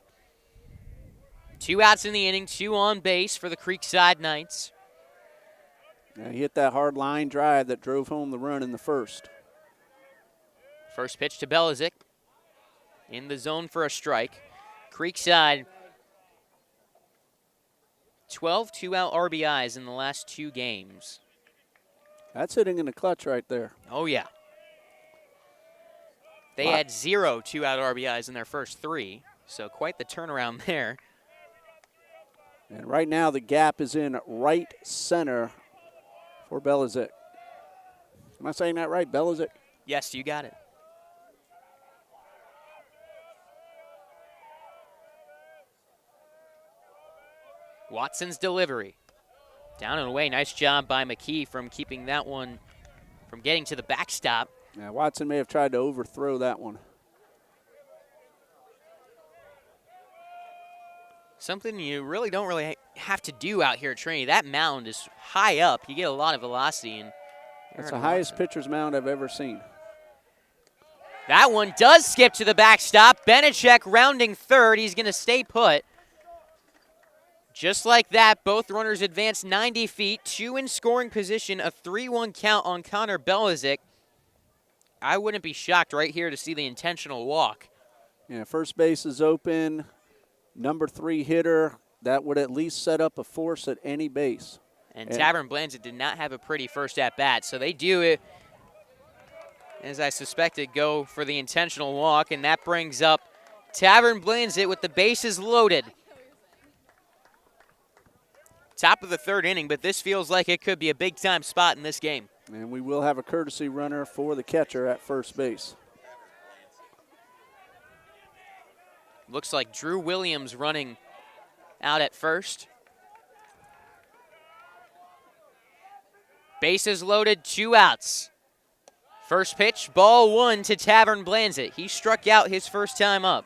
2 outs in the inning, 2 on base for the Creekside Knights. Yeah, he hit that hard line drive that drove home the run in the first. First pitch to Belizik. In the zone for a strike. Creekside, 12 2-out RBIs in the last 2 games. That's hitting in the clutch right there. Oh, yeah. They had 0 2-out RBIs in their first 3, so quite the turnaround there. And right now the gap is in right center for Belizik. Am I saying that right, Belizik? Yes, you got it. Watson's delivery. Down and away. Nice job by McKee from keeping that one from getting to the backstop. Yeah, Watson may have tried to overthrow that one. Something you really don't have to do out here at Trinity. That mound is high up. You get a lot of velocity. And that's the highest pitcher's mound I've ever seen. That one does skip to the backstop. Benechek rounding third. He's going to stay put. Just like that, both runners advance 90 feet, 2 in scoring position, a 3-1 count on Connor Belizik. I wouldn't be shocked right here to see the intentional walk. Yeah, first base is open. Number 3 hitter, that would at least set up a force at any base. And Tavern Blanzett did not have a pretty first at-bat, so they do it, as I suspected, go for the intentional walk, and that brings up Tavern Blanzett with the bases loaded. Top of the 3rd inning, but this feels like it could be a big-time spot in this game. And we will have a courtesy runner for the catcher at first base. Looks like Drew Williams running out at first. Bases loaded, 2 outs. First pitch, ball 1 to Tavern Blanzett. He struck out his first time up.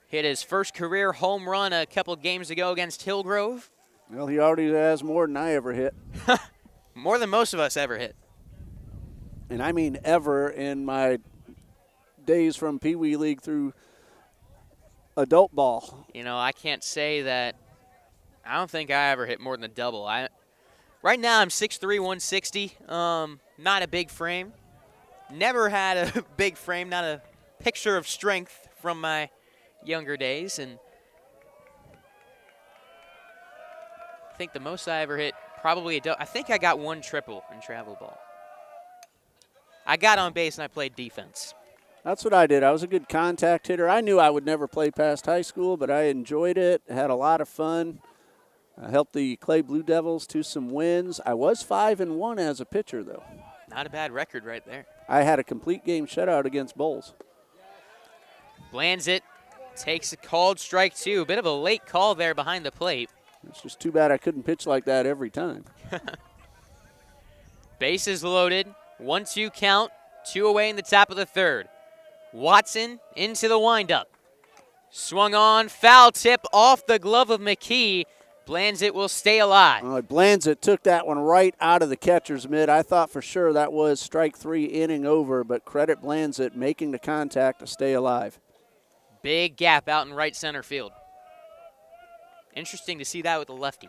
Hit his first career home run a couple games ago against Hillgrove. Well, he already has more than I ever hit. More than most of us ever hit. And I mean ever in my days from Pee Wee League through adult ball. You know, I can't say that. I don't think I ever hit more than a double. Right now I'm 6'3", 160. Not a big frame. Never had a big frame, not a picture of strength from my younger days. And I think the most I ever hit, probably a double. I think I got 1 triple in travel ball. I got on base and I played defense. That's what I did. I was a good contact hitter. I knew I would never play past high school, but I enjoyed it, had a lot of fun. I helped the Clay Blue Devils to some wins. I was 5-1 as a pitcher, though. Not a bad record right there. I had a complete game shutout against Bowles. Blanzett takes a called strike 2. A bit of a late call there behind the plate. It's just too bad I couldn't pitch like that every time. Bases loaded. 1-2 count. 2 away in the top of the third. Watson into the windup. Swung on, foul tip off the glove of McKee. Blanzett will stay alive. Blanzett took that one right out of the catcher's mitt. I thought for sure that was strike 3, inning over, but credit Blanzett making the contact to stay alive. Big gap out in right center field. Interesting to see that with the lefty.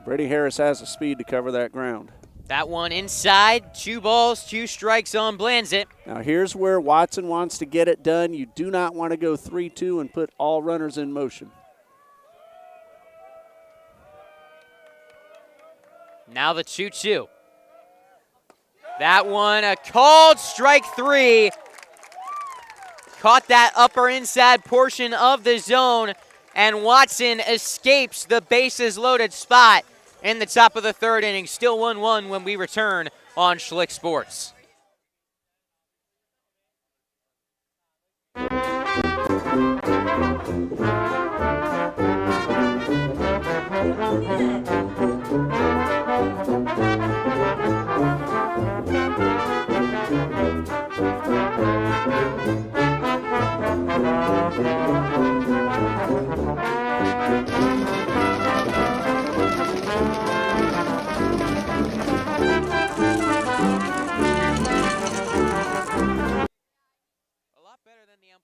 Brady Harris has the speed to cover that ground. That one inside, 2 balls, 2 strikes on Blanzett. Now here's where Watson wants to get it done. You do not want to go 3-2 and put all runners in motion. Now the 2-2. That one, a called strike 3. Caught that upper inside portion of the zone, and Watson escapes the bases loaded spot in the top of the third inning. Still 1-1 when we return on Schlick Sports.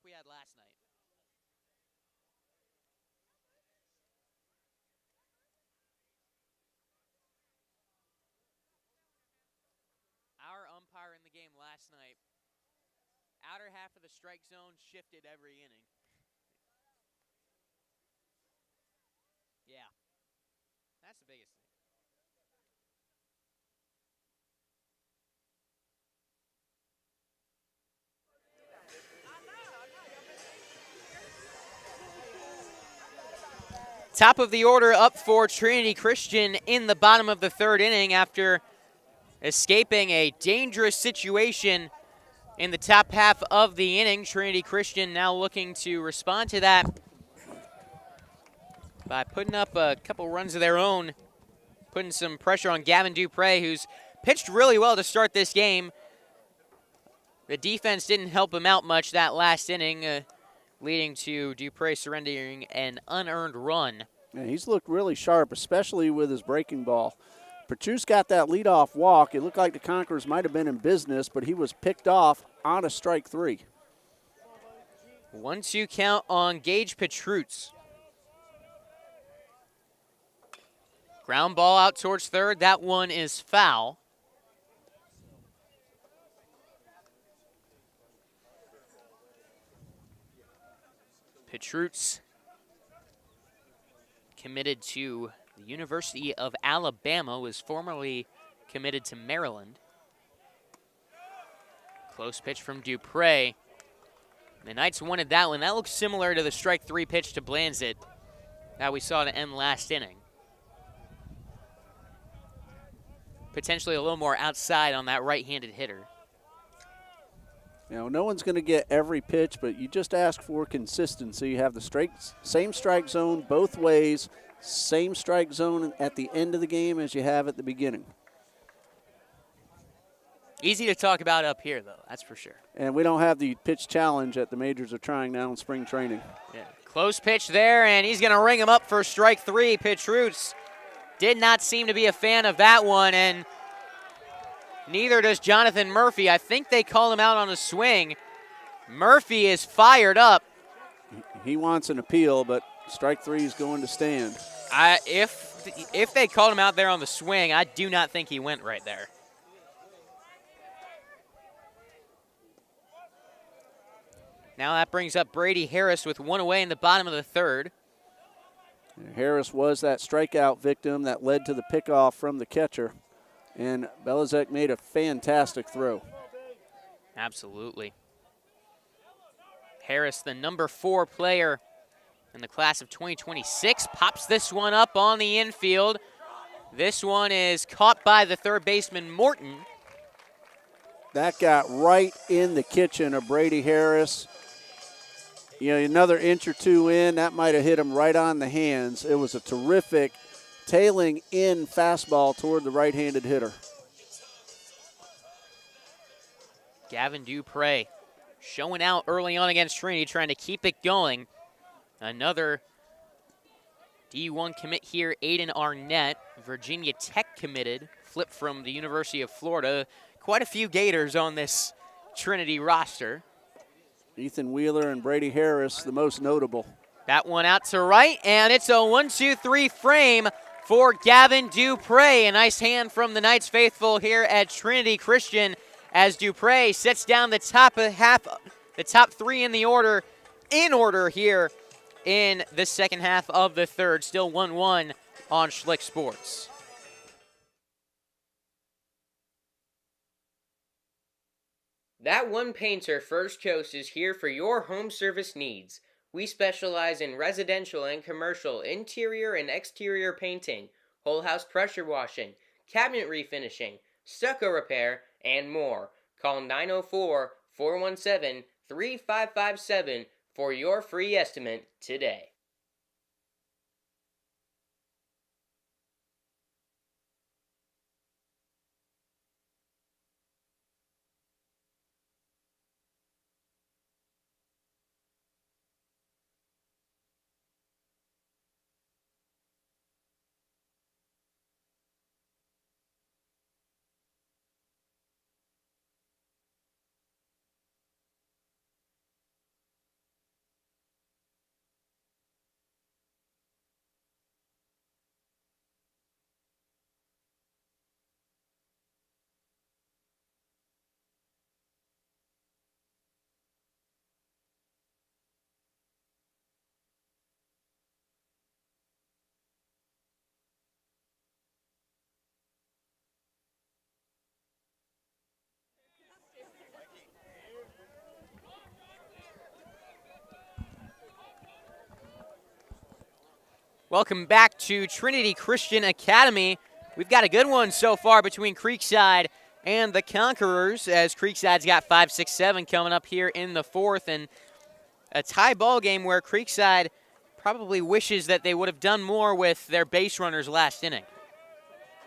We had last night. Our umpire in the game last night, outer half of the strike zone shifted every inning. Yeah, that's the biggest thing. Top of the order up for Trinity Christian in the bottom of the third inning after escaping a dangerous situation in the top half of the inning. Trinity Christian now looking to respond to that by putting up a couple runs of their own, putting some pressure on Gavin Dupre, who's pitched really well to start this game. The defense didn't help him out much that last inning, leading to Dupre surrendering an unearned run. And he's looked really sharp, especially with his breaking ball. Petrus got that leadoff walk. It looked like the Conquerors might have been in business, but he was picked off on a strike 3. 1-2 count on Gage Petrus. Ground ball out towards third. That one is foul. Petrus committed to the University of Alabama, was formerly committed to Maryland. Close pitch from Dupre. The Knights wanted that one. That looks similar to the strike 3 pitch to Blanzett that we saw to end last inning. Potentially a little more outside on that right-handed hitter. You know, no one's going to get every pitch, but you just ask for consistency. You have the same strike zone both ways, Same strike zone at the end of the game as you have at the beginning. Easy to talk about up here, though, that's for sure. And we don't have the pitch challenge that the majors are trying now in spring training. Yeah. Close pitch there, and he's going to ring him up for strike 3. Petrus did not seem to be a fan of that one, and neither does Jonathan Murphy. I think they call him out on a swing. Murphy is fired up. He wants an appeal, but strike 3 is going to stand. If they called him out there on the swing, I do not think he went right there. Now that brings up Brady Harris with one away in the bottom of the third. Harris was that strikeout victim that led to the pickoff from the catcher, and Belizek made a fantastic throw. Absolutely. Harris, the number 4 player in the class of 2026, pops this one up on the infield. This one is caught by the third baseman, Morton. That got right in the kitchen of Brady Harris. You know, another inch or two in, that might have hit him right on the hands. It was a terrific tailing in fastball toward the right-handed hitter. Gavin Dupre showing out early on against Trinity, trying to keep it going. Another D1 commit here, Aiden Arnett, Virginia Tech committed, flipped from the University of Florida. Quite a few Gators on this Trinity roster. Ethan Wheeler and Brady Harris, the most notable. That one out to right, and it's a 1-2-3 frame for Gavin Dupre. A nice hand from the Knights faithful here at Trinity Christian as Dupre sets down the top 3 in the order, here in the second half of the third. Still 1-1 on Schlick Sports. That One Painter First Coast is here for your home service needs. We specialize in residential and commercial interior and exterior painting, whole house pressure washing, cabinet refinishing, stucco repair, and more. Call 904-417-3557 for your free estimate today. Welcome back to Trinity Christian Academy. We've got a good one so far between Creekside and the Conquerors, as Creekside's got 5, 6, 7 coming up here in the fourth, and a tie ball game where Creekside probably wishes that they would have done more with their base runners last inning.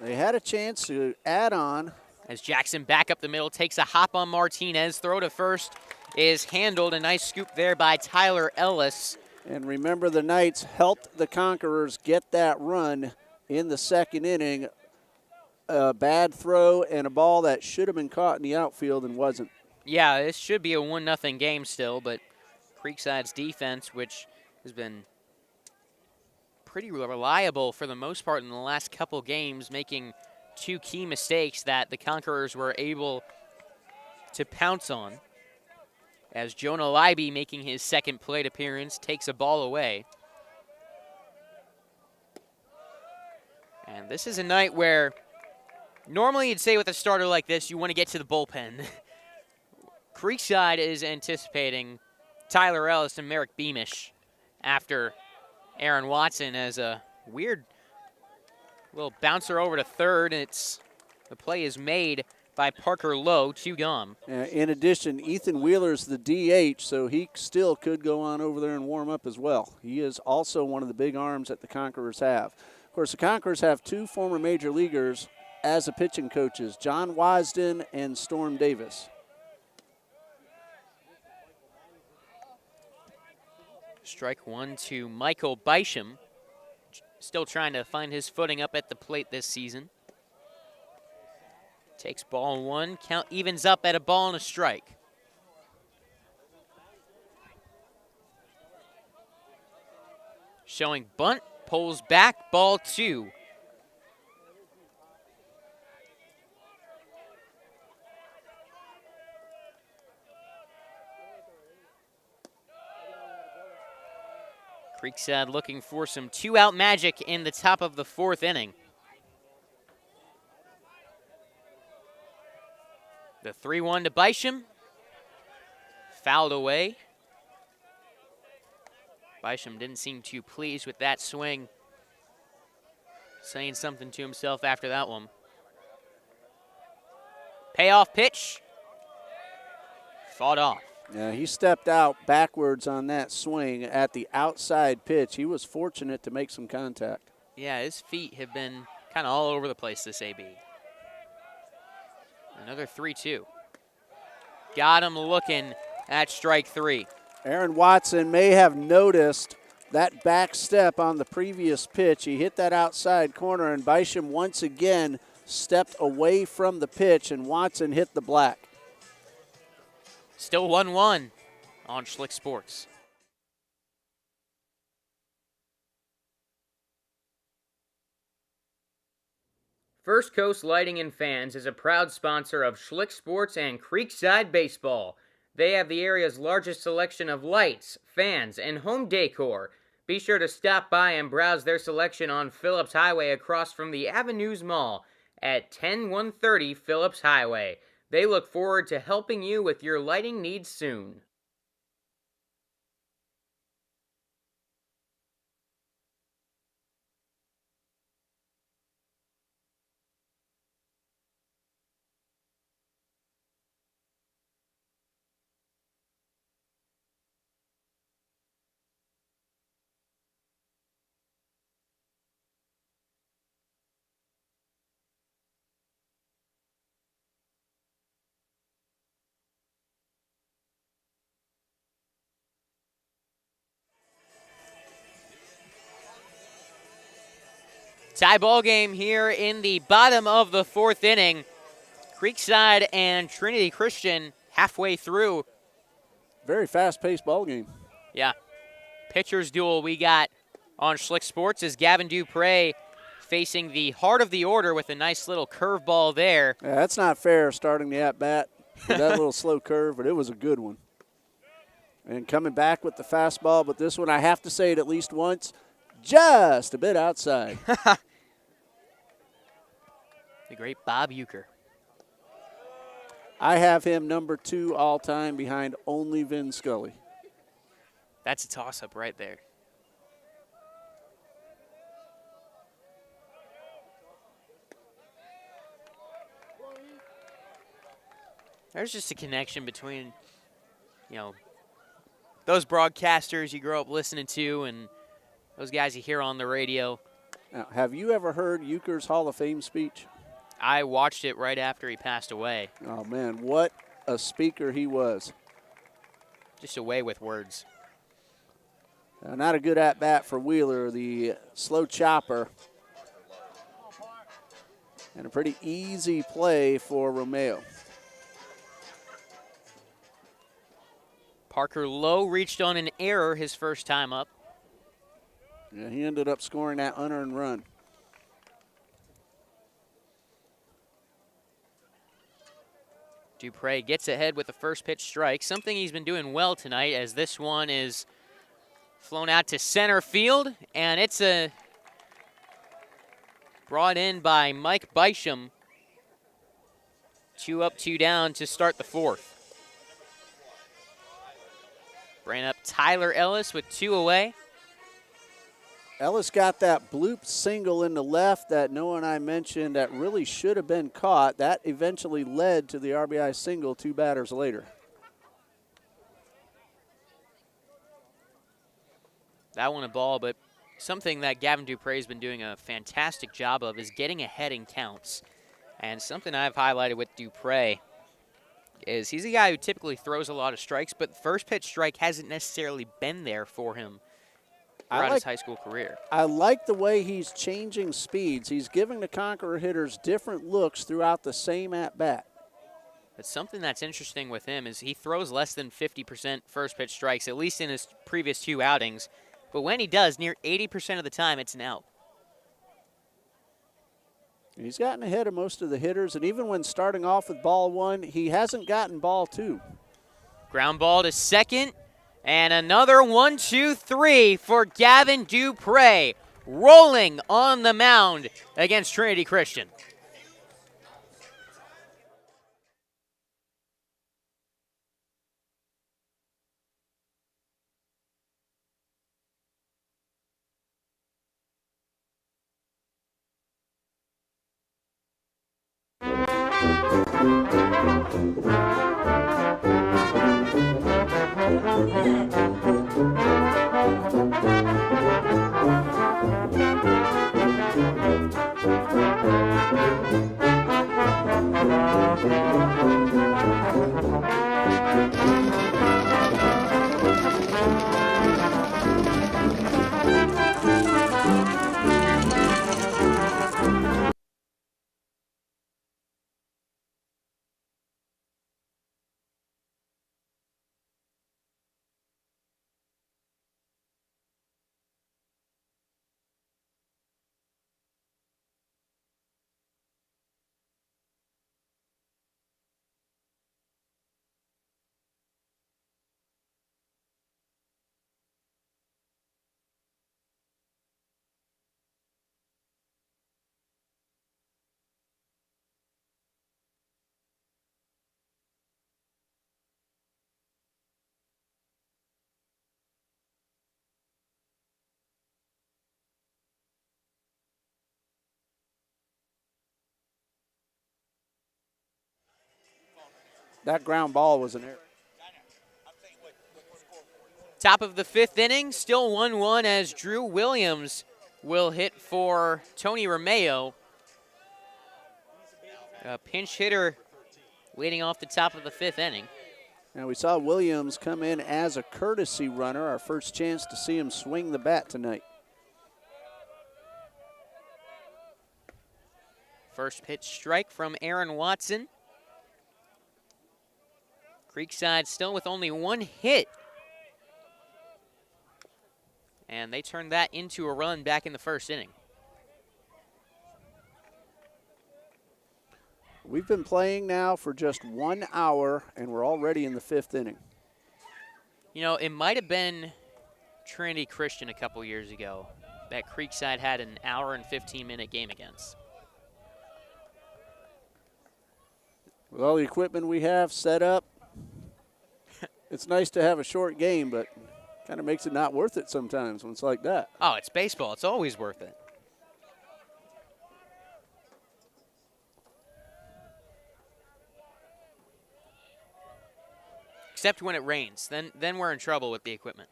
They had a chance to add on. As Jackson back up the middle, takes a hop on Martinez. Throw to first is handled. A nice scoop there by Tyler Ellis. And remember, the Knights helped the Conquerors get that run in the second inning. A bad throw and a ball that should have been caught in the outfield and wasn't. Yeah, this should be a 1-0 game still, but Creekside's defense, which has been pretty reliable for the most part in the last couple games, making 2 key mistakes that the Conquerors were able to pounce on. As Jonah Leiby, making his second plate appearance, takes a ball away. And this is a night where normally you'd say with a starter like this, you want to get to the bullpen. Creekside is anticipating Tyler Ellis and Merrick Beamish after Aaron Watson as a weird little bouncer over to third, and the play is made by Parker Lowe, 2 gone. In addition, Ethan Wheeler's the DH, so he still could go on over there and warm up as well. He is also one of the big arms that the Conquerors have. Of course, the Conquerors have 2 former major leaguers as the pitching coaches, John Wisden and Storm Davis. Strike 1 to Michael Bysham. Still trying to find his footing up at the plate this season. Takes ball 1, count evens up at a ball and a strike. Showing bunt, pulls back, ball 2. Creekside looking for some 2-out magic in the top of the 4th inning. The 3-1 to Bysham. Fouled away. Bysham didn't seem too pleased with that swing. Saying something to himself after that one. Payoff pitch. Fought off. Yeah, he stepped out backwards on that swing at the outside pitch. He was fortunate to make some contact. Yeah, his feet have been kind of all over the place this AB. Another 3-2. Got him looking at strike 3. Aaron Watson may have noticed that back step on the previous pitch. He hit that outside corner, and Bysham once again stepped away from the pitch, and Watson hit the black. Still 1-1 on Schlick Sports. First Coast Lighting and Fans is a proud sponsor of Schlick Sports and Creekside Baseball. They have the area's largest selection of lights, fans, and home decor. Be sure to stop by and browse their selection on Phillips Highway across from the Avenues Mall at 10130 Phillips Highway. They look forward to helping you with your lighting needs soon. Tie ball game here in the bottom of the 4th inning. Creekside and Trinity Christian halfway through. Very fast-paced ball game. Yeah. Pitchers duel we got on Schlick Sports is Gavin Dupre facing the heart of the order with a nice little curveball there. Yeah, that's not fair starting the at-bat with that little slow curve, but it was a good one. And coming back with the fastball, but this one I have to say it at least once, just a bit outside. The great Bob Euchre. I have him number 2 all-time behind only Vin Scully. That's a toss-up right there. There's just a connection between, those broadcasters you grow up listening to and those guys you hear on the radio. Now, have you ever heard Euchre's Hall of Fame speech? I watched it right after he passed away. Oh, man, what a speaker he was. Just away with words. Not a good at-bat for Wheeler, the slow chopper. And a pretty easy play for Romeo. Parker Lowe reached on an error his first time up. Yeah, he ended up scoring that unearned run. Dupre gets ahead with the first pitch strike, something he's been doing well tonight as this one is flown out to center field, and it's brought in by Mike Bysham. 2 up, 2 down to start the 4th. Bring up Tyler Ellis with 2 away. Ellis got that bloop single in the left that Noah and I mentioned that really should have been caught. That eventually led to the RBI single 2 batters later. That one a ball, but something that Gavin Dupre's been doing a fantastic job of is getting ahead in counts. And something I've highlighted with Dupre is he's a guy who typically throws a lot of strikes, but first pitch strike hasn't necessarily been there for him throughout his high school career. I like the way he's changing speeds. He's giving the Conqueror hitters different looks throughout the same at-bat. But something that's interesting with him is he throws less than 50% first pitch strikes, at least in his previous 2 outings. But when he does, near 80% of the time, it's an out. He's gotten ahead of most of the hitters, and even when starting off with ball 1, he hasn't gotten ball 2. Ground ball to second. And another 1-2-3 for Gavin Dupre, rolling on the mound against Trinity Christian. That ground ball was an error. Top of the 5th inning, still 1-1 as Drew Williams will hit for Tony Romeo. A pinch hitter leading off the top of the 5th inning. And we saw Williams come in as a courtesy runner, our first chance to see him swing the bat tonight. First pitch strike from Aaron Watson. Creekside still with only 1 hit. And they turned that into a run back in the 1st inning. We've been playing now for just 1 hour, and we're already in the 5th inning. You know, it might have been Trinity Christian a couple years ago that Creekside had an hour and 15-minute game against. With all the equipment we have set up, it's nice to have a short game, but kind of makes it not worth it sometimes when it's like that. Oh, it's baseball. It's always worth it. Except when it rains. Then we're in trouble with the equipment.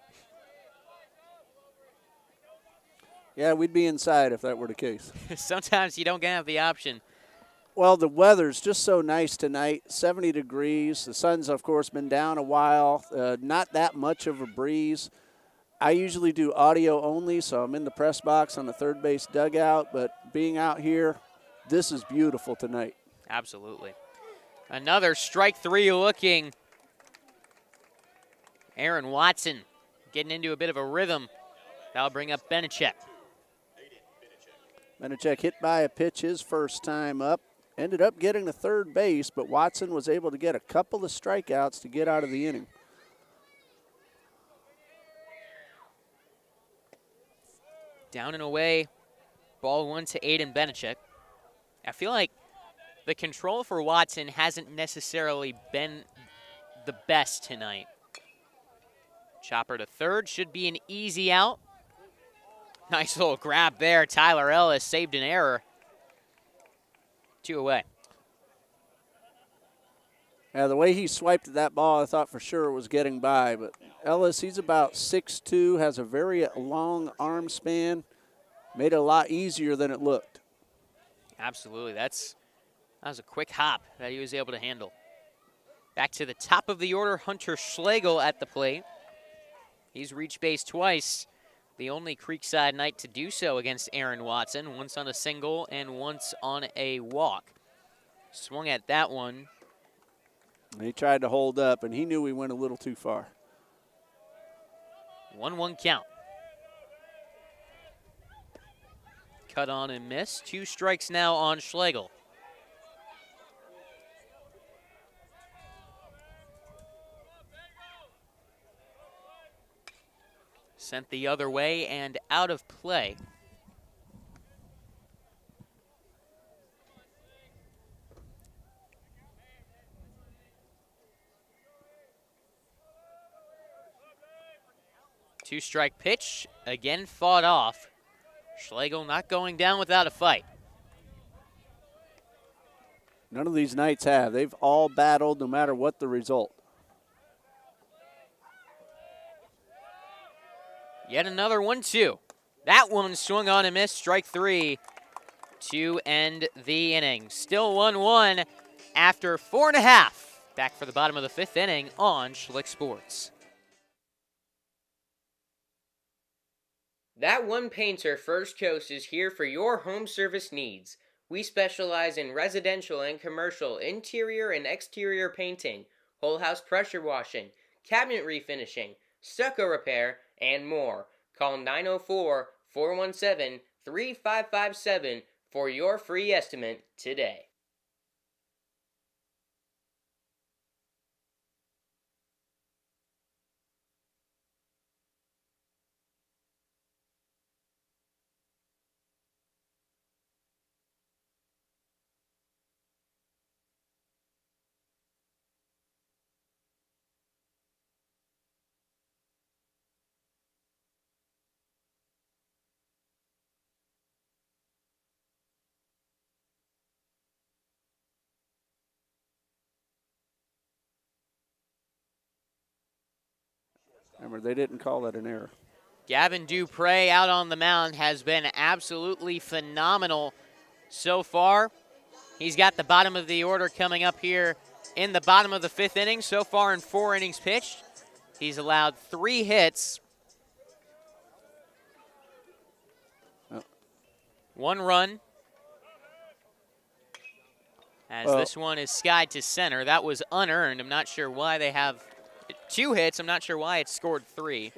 Yeah, we'd be inside if that were the case. Sometimes you don't have the option. Well, the weather's just so nice tonight, 70 degrees. The sun's, of course, been down a while. Not that much of a breeze. I usually do audio only, so I'm in the press box on the third base dugout. But being out here, this is beautiful tonight. Absolutely. Another strike 3 looking. Aaron Watson getting into a bit of a rhythm. That'll bring up Benachek. Benachek hit by a pitch his first time up. Ended up getting to third base, but Watson was able to get a couple of strikeouts to get out of the inning. Down and away, ball 1 to Aiden Benachek. I feel like the control for Watson hasn't necessarily been the best tonight. Chopper to third should be an easy out. Nice little grab there. Tyler Ellis saved an error. 2 away. Yeah, the way he swiped at that ball, I thought for sure it was getting by. But Ellis, he's about 6'2", has a very long arm span. Made it a lot easier than it looked. Absolutely. That was a quick hop that he was able to handle. Back to the top of the order, Hunter Schlegel at the plate. He's reached base twice. The only Creekside Knight to do so against Aaron Watson, once on a single and once on a walk. Swung at that one. He tried to hold up, and he knew he went a little too far. 1-1 count. Cut on and miss. 2 strikes now on Schlegel. Sent the other way and out of play. Two-strike pitch, again fought off. Schlegel not going down without a fight. None of these Knights have. They've all battled no matter what the result. Yet another 1-2. That one swung on and missed. Strike 3 to end the inning. Still 1-1 after 4.5. Back for the bottom of the 5th inning on Schlick Sports. That One Painter First Coast is here for your home service needs. We specialize in residential and commercial interior and exterior painting, whole house pressure washing, cabinet refinishing, stucco repair, and more. Call 904-417-3557 for your free estimate today. Remember, they didn't call that an error. Gavin Dupre out on the mound has been absolutely phenomenal so far. He's got the bottom of the order coming up here in the bottom of the 5th inning. So far in 4 innings pitched, he's allowed 3 hits. 1 run. As this one is skied to center. That was unearned. I'm not sure why they have 2 hits. I'm not sure why it scored 3.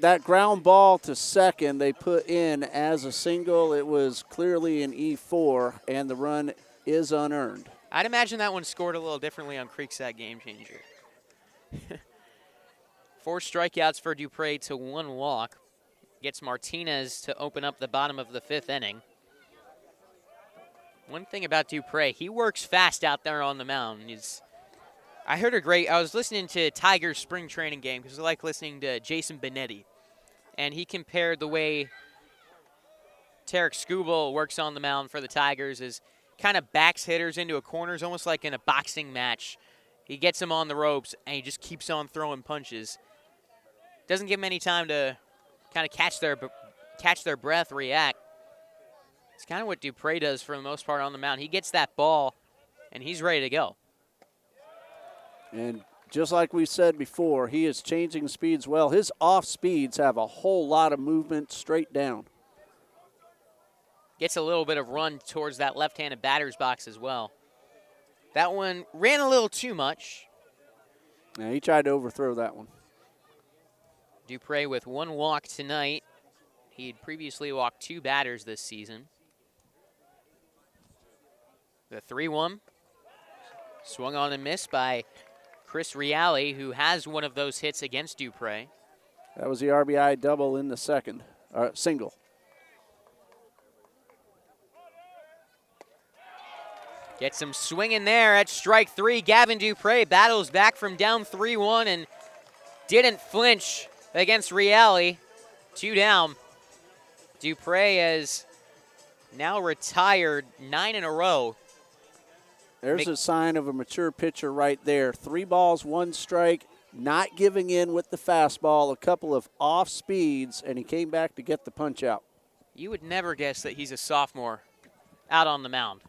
That ground ball to second they put in as a single. It was clearly an E4, and the run is unearned. I'd imagine that one scored a little differently on Creekside Game Changer. 4 strikeouts for Dupre to 1 walk. Gets Martinez to open up the bottom of the 5th inning. One thing about Dupre, he works fast out there on the mound. I was listening to Tigers spring training game because I like listening to Jason Benetti. And he compared the way Tarek Skubal works on the mound for the Tigers is kind of backs hitters into a corners, almost like in a boxing match. He gets them on the ropes, and he just keeps on throwing punches. Doesn't give them any time to kind of catch their breath, react. It's kind of what Dupre does for the most part on the mound. He gets that ball, and he's ready to go. And just like we said before, he is changing speeds well. His off speeds have a whole lot of movement straight down. Gets a little bit of run towards that left-handed batter's box as well. That one ran a little too much. Yeah, he tried to overthrow that one. Dupre with 1 walk tonight. He'd previously walked 2 batters this season. The 3-1. Swung on and missed by Chris Reale, who has one of those hits against Dupre. That was the RBI double in the second, single. Gets him swinging there at strike 3. Gavin Dupre battles back from down 3-1 and didn't flinch against Reale. 2 down. Dupre has now retired 9 in a row. There's a sign of a mature pitcher right there. 3 balls, 1 strike, not giving in with the fastball, a couple of off speeds, and he came back to get the punch out. You would never guess that he's a sophomore out on the mound.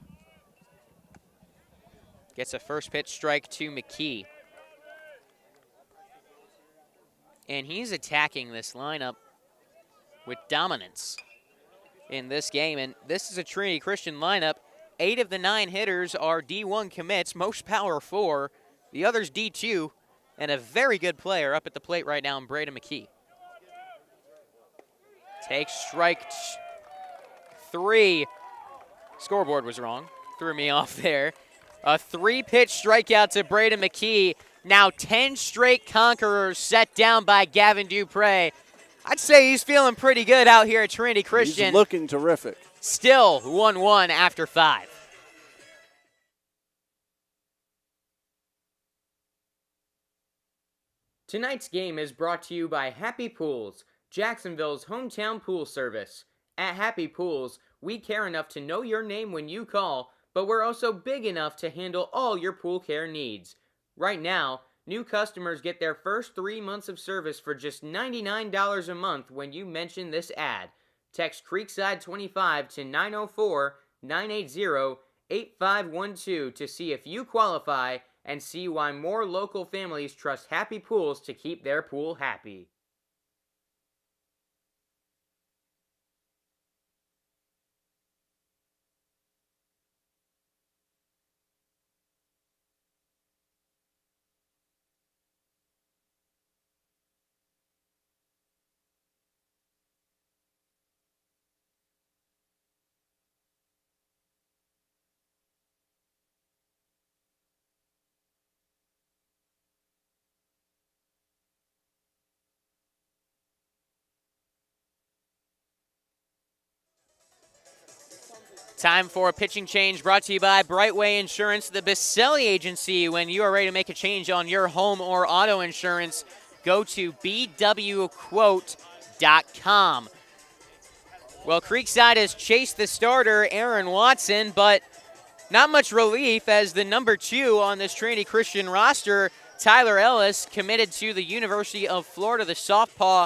Gets a first pitch strike to McKee. And he's attacking this lineup with dominance in this game. And this is a Trinity Christian lineup. 8 of the 9 hitters are D1 commits, most power 4. The others D2, and a very good player up at the plate right now in Braden McKee. Takes strike 3. Scoreboard was wrong. Threw me off there. A 3-pitch strikeout to Braden McKee. Now 10 straight conquerors set down by Gavin Dupre. I'd say he's feeling pretty good out here at Trinity Christian. He's looking terrific. Still 1-1 after 5. Tonight's game is brought to you by Happy Pools, Jacksonville's hometown pool service. At Happy Pools, we care enough to know your name when you call, but we're also big enough to handle all your pool care needs. Right now, new customers get their first 3 months of service for just $99 a month when you mention this ad. Text Creekside 25 to 904-980-8512 to see if you qualify and see why more local families trust Happy Pools to keep their pool happy. Time for a pitching change brought to you by Brightway Insurance, the Baselli Agency. When you are ready to make a change on your home or auto insurance, go to bwquote.com. Well, Creekside has chased the starter, Aaron Watson, but not much relief as the number 2 on this Trinity Christian roster, Tyler Ellis, committed to the University of Florida, the southpaw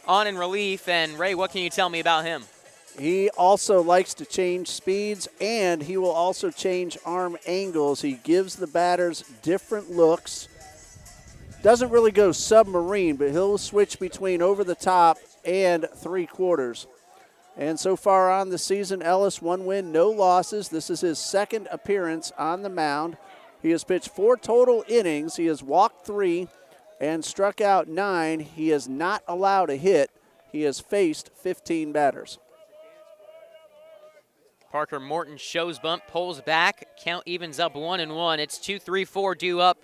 on in relief. And Ray, what can you tell me about him? He also likes to change speeds, and he will also change arm angles. He gives the batters different looks. Doesn't really go submarine, but he'll switch between over the top and 3/4. And so far on the season, Ellis 1 win, no losses. This is his 2nd appearance on the mound. He has pitched 4 total innings. He has walked 3 and struck out 9. He has not allowed a hit. He has faced 15 batters. Parker Morton shows bunt, pulls back. Count evens up 1-1. It's 2-3-4 due up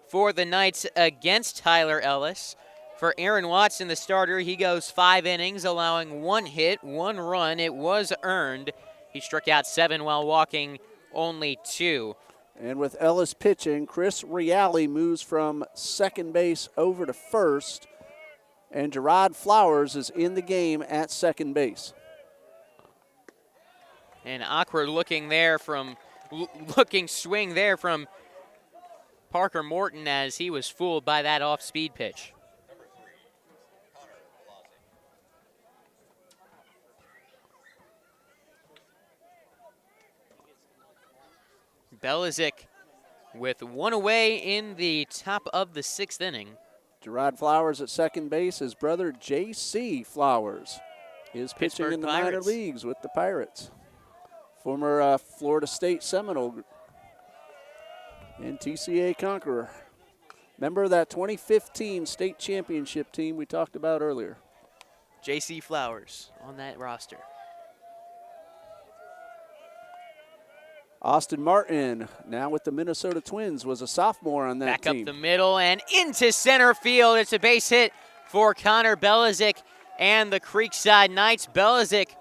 for the Knights against Tyler Ellis. For Aaron Watson, the starter, he goes 5 innings, allowing 1 hit, 1 run. It was earned. He struck out 7 while walking only 2. And with Ellis pitching, Chris Reale moves from second base over to first, and Gerard Flowers is in the game at second base. An awkward looking swing there from Parker Morton as he was fooled by that off-speed pitch. Belizik with 1 away in the top of the 6th inning. Gerard Flowers at second base. His brother J.C. Flowers is pitching in the minor leagues with the Pirates. Former Florida State Seminole and TCA Conqueror. Member of that 2015 state championship team we talked about earlier. J.C. Flowers on that roster. Austin Martin, now with the Minnesota Twins, was a sophomore on that team. Back up the middle and into center field. It's a base hit for Connor Belizik and the Creekside Knights. Belizik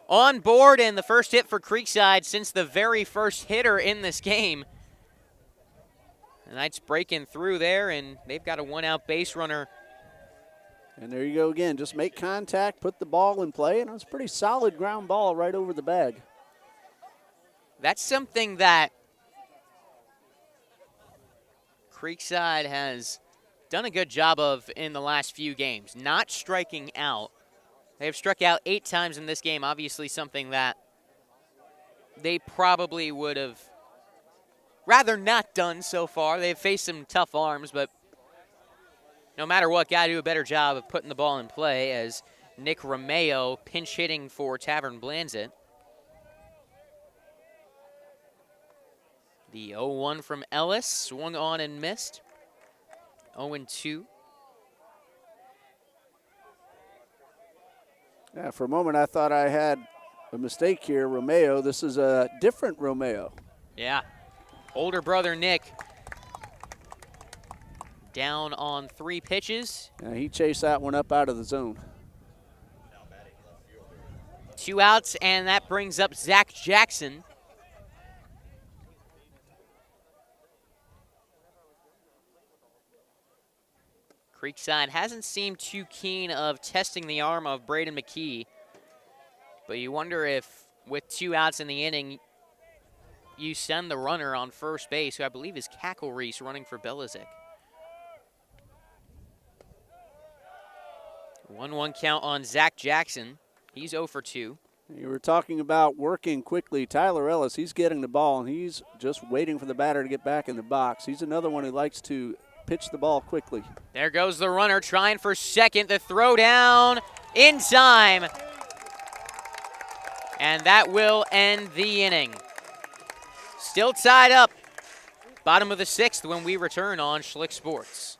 on board, and the first hit for Creekside since the very first hitter in this game. The Knights breaking through there, and they've got a 1-out base runner And there you go again. Just make contact, put the ball in play, and it was a pretty solid ground ball right over the bag. That's something that Creekside has done a good job of in the last few games, not striking out. They've struck out 8 times in this game, obviously something that they probably would have rather not done so far. They've faced some tough arms, but no matter what, got to do a better job of putting the ball in play as Nick Romeo pinch hitting for Tavern Blanzett. The 0-1 from Ellis, swung on and missed. 0-2. Yeah, for a moment I thought I had a mistake here. Romeo, this is a different Romeo. Yeah. Older brother Nick down on 3 pitches. Yeah, he chased that one up out of the zone. 2 outs, and that brings up Zach Jackson. Creekside hasn't seemed too keen of testing the arm of Braden McKee, but you wonder if with 2 outs in the inning, you send the runner on first base, who I believe is Cackle Reese running for Belizic. 1-1 count on Zach Jackson. He's 0 for 2. You were talking about working quickly. Tyler Ellis, he's getting the ball, and he's just waiting for the batter to get back in the box. He's another one who likes to pitch the ball quickly. There goes the runner trying for second. The throw down in time. And that will end the inning. Still tied up. Bottom of the 6th when we return on Schlick Sports.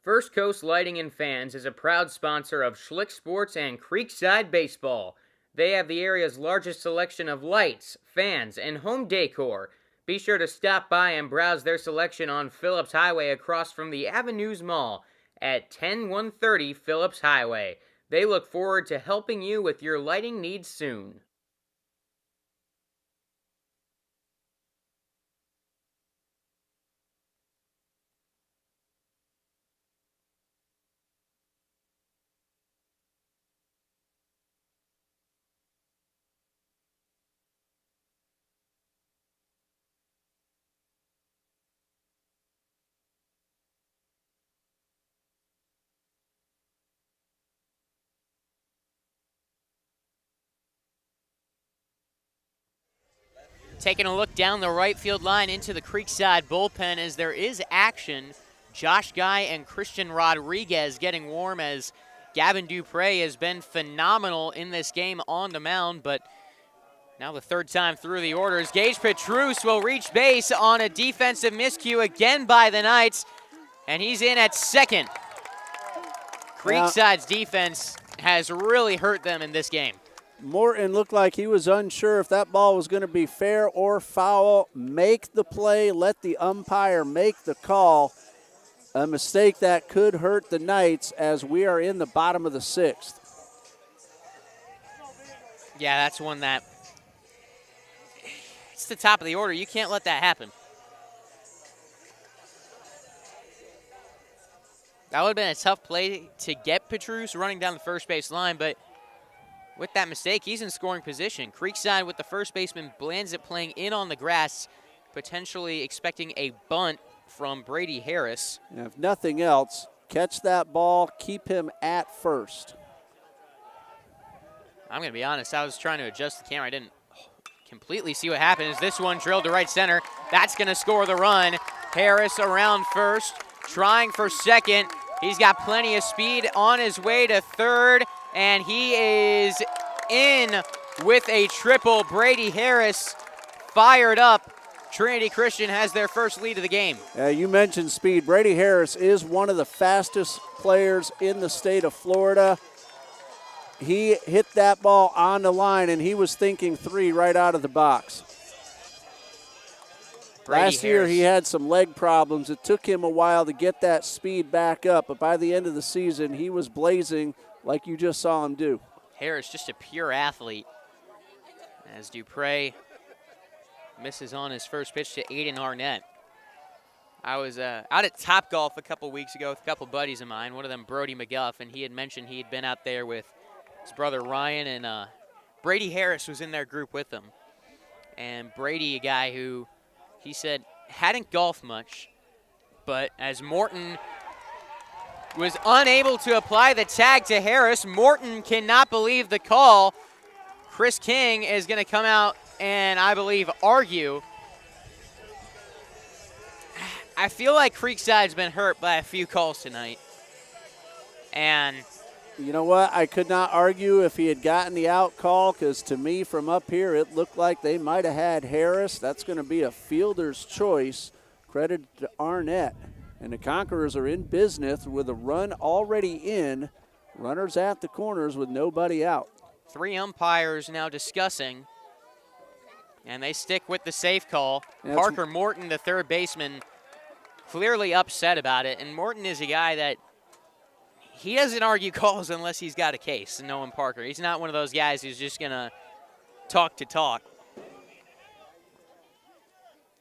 First Coast Lighting and Fans is a proud sponsor of Schlick Sports and Creekside Baseball. They have the area's largest selection of lights, fans, and home decor. Be sure to stop by and browse their selection on Phillips Highway across from the Avenues Mall at 10130 Phillips Highway. They look forward to helping you with your lighting needs soon. Taking a look down the right field line into the Creekside bullpen as there is action. Josh Guy and Christian Rodriguez getting warm as Gavin Dupre has been phenomenal in this game on the mound, but now the 3rd time through the orders. Gage Petrus will reach base on a defensive miscue again by the Knights, and he's in at second. Creekside's defense has really hurt them in this game. Morton looked like he was unsure if that ball was going to be fair or foul. Make the play, let the umpire make the call. A mistake that could hurt the Knights as we are in the bottom of the 6th. Yeah, that's one that, it's the top of the order. You can't let that happen. That would have been a tough play to get Petrus running down the first base line, but with that mistake, he's in scoring position. Creekside with the first baseman Blanzett playing in on the grass, potentially expecting a bunt from Brady Harris. And if nothing else, catch that ball, keep him at first. I'm going to be honest, I was trying to adjust the camera. I didn't completely see what happened as this one drilled to right center. That's going to score the run. Harris around first, trying for second. He's got plenty of speed on his way to third, and he is in with a triple. Brady Harris fired up. Trinity Christian has their first lead of the game. You mentioned speed. Brady Harris is one of the fastest players in the state of Florida. He hit that ball on the line, and he was thinking 3 right out of the box. Last year he had some leg problems. It took him a while to get that speed back up, but by the end of the season, he was blazing like you just saw him do. Harris, just a pure athlete. As Dupre misses on his first pitch to Aiden Arnett. I was out at Topgolf a couple weeks ago with a couple buddies of mine, one of them Brody McGuff, and he had mentioned he had been out there with his brother Ryan, and Brady Harris was in their group with them. And Brady, a guy who he said hadn't golfed much, but as Morton was unable to apply the tag to Harris, Morton cannot believe the call. Chris King is going to come out and, I believe, argue. I feel like Creekside's been hurt by a few calls tonight. And you know what? I could not argue if he had gotten the out call, because to me from up here it looked like they might have had Harris. That's going to be a fielder's choice. Credit to Arnett. And the Conquerors are in business with a run already in. Runners at the corners with nobody out. 3 umpires now discussing, and they stick with the safe call. Yeah, Parker Morton, the third baseman, clearly upset about it. And Morton is a guy that he doesn't argue calls unless he's got a case, knowing Parker. He's not one of those guys who's just going to talk to talk.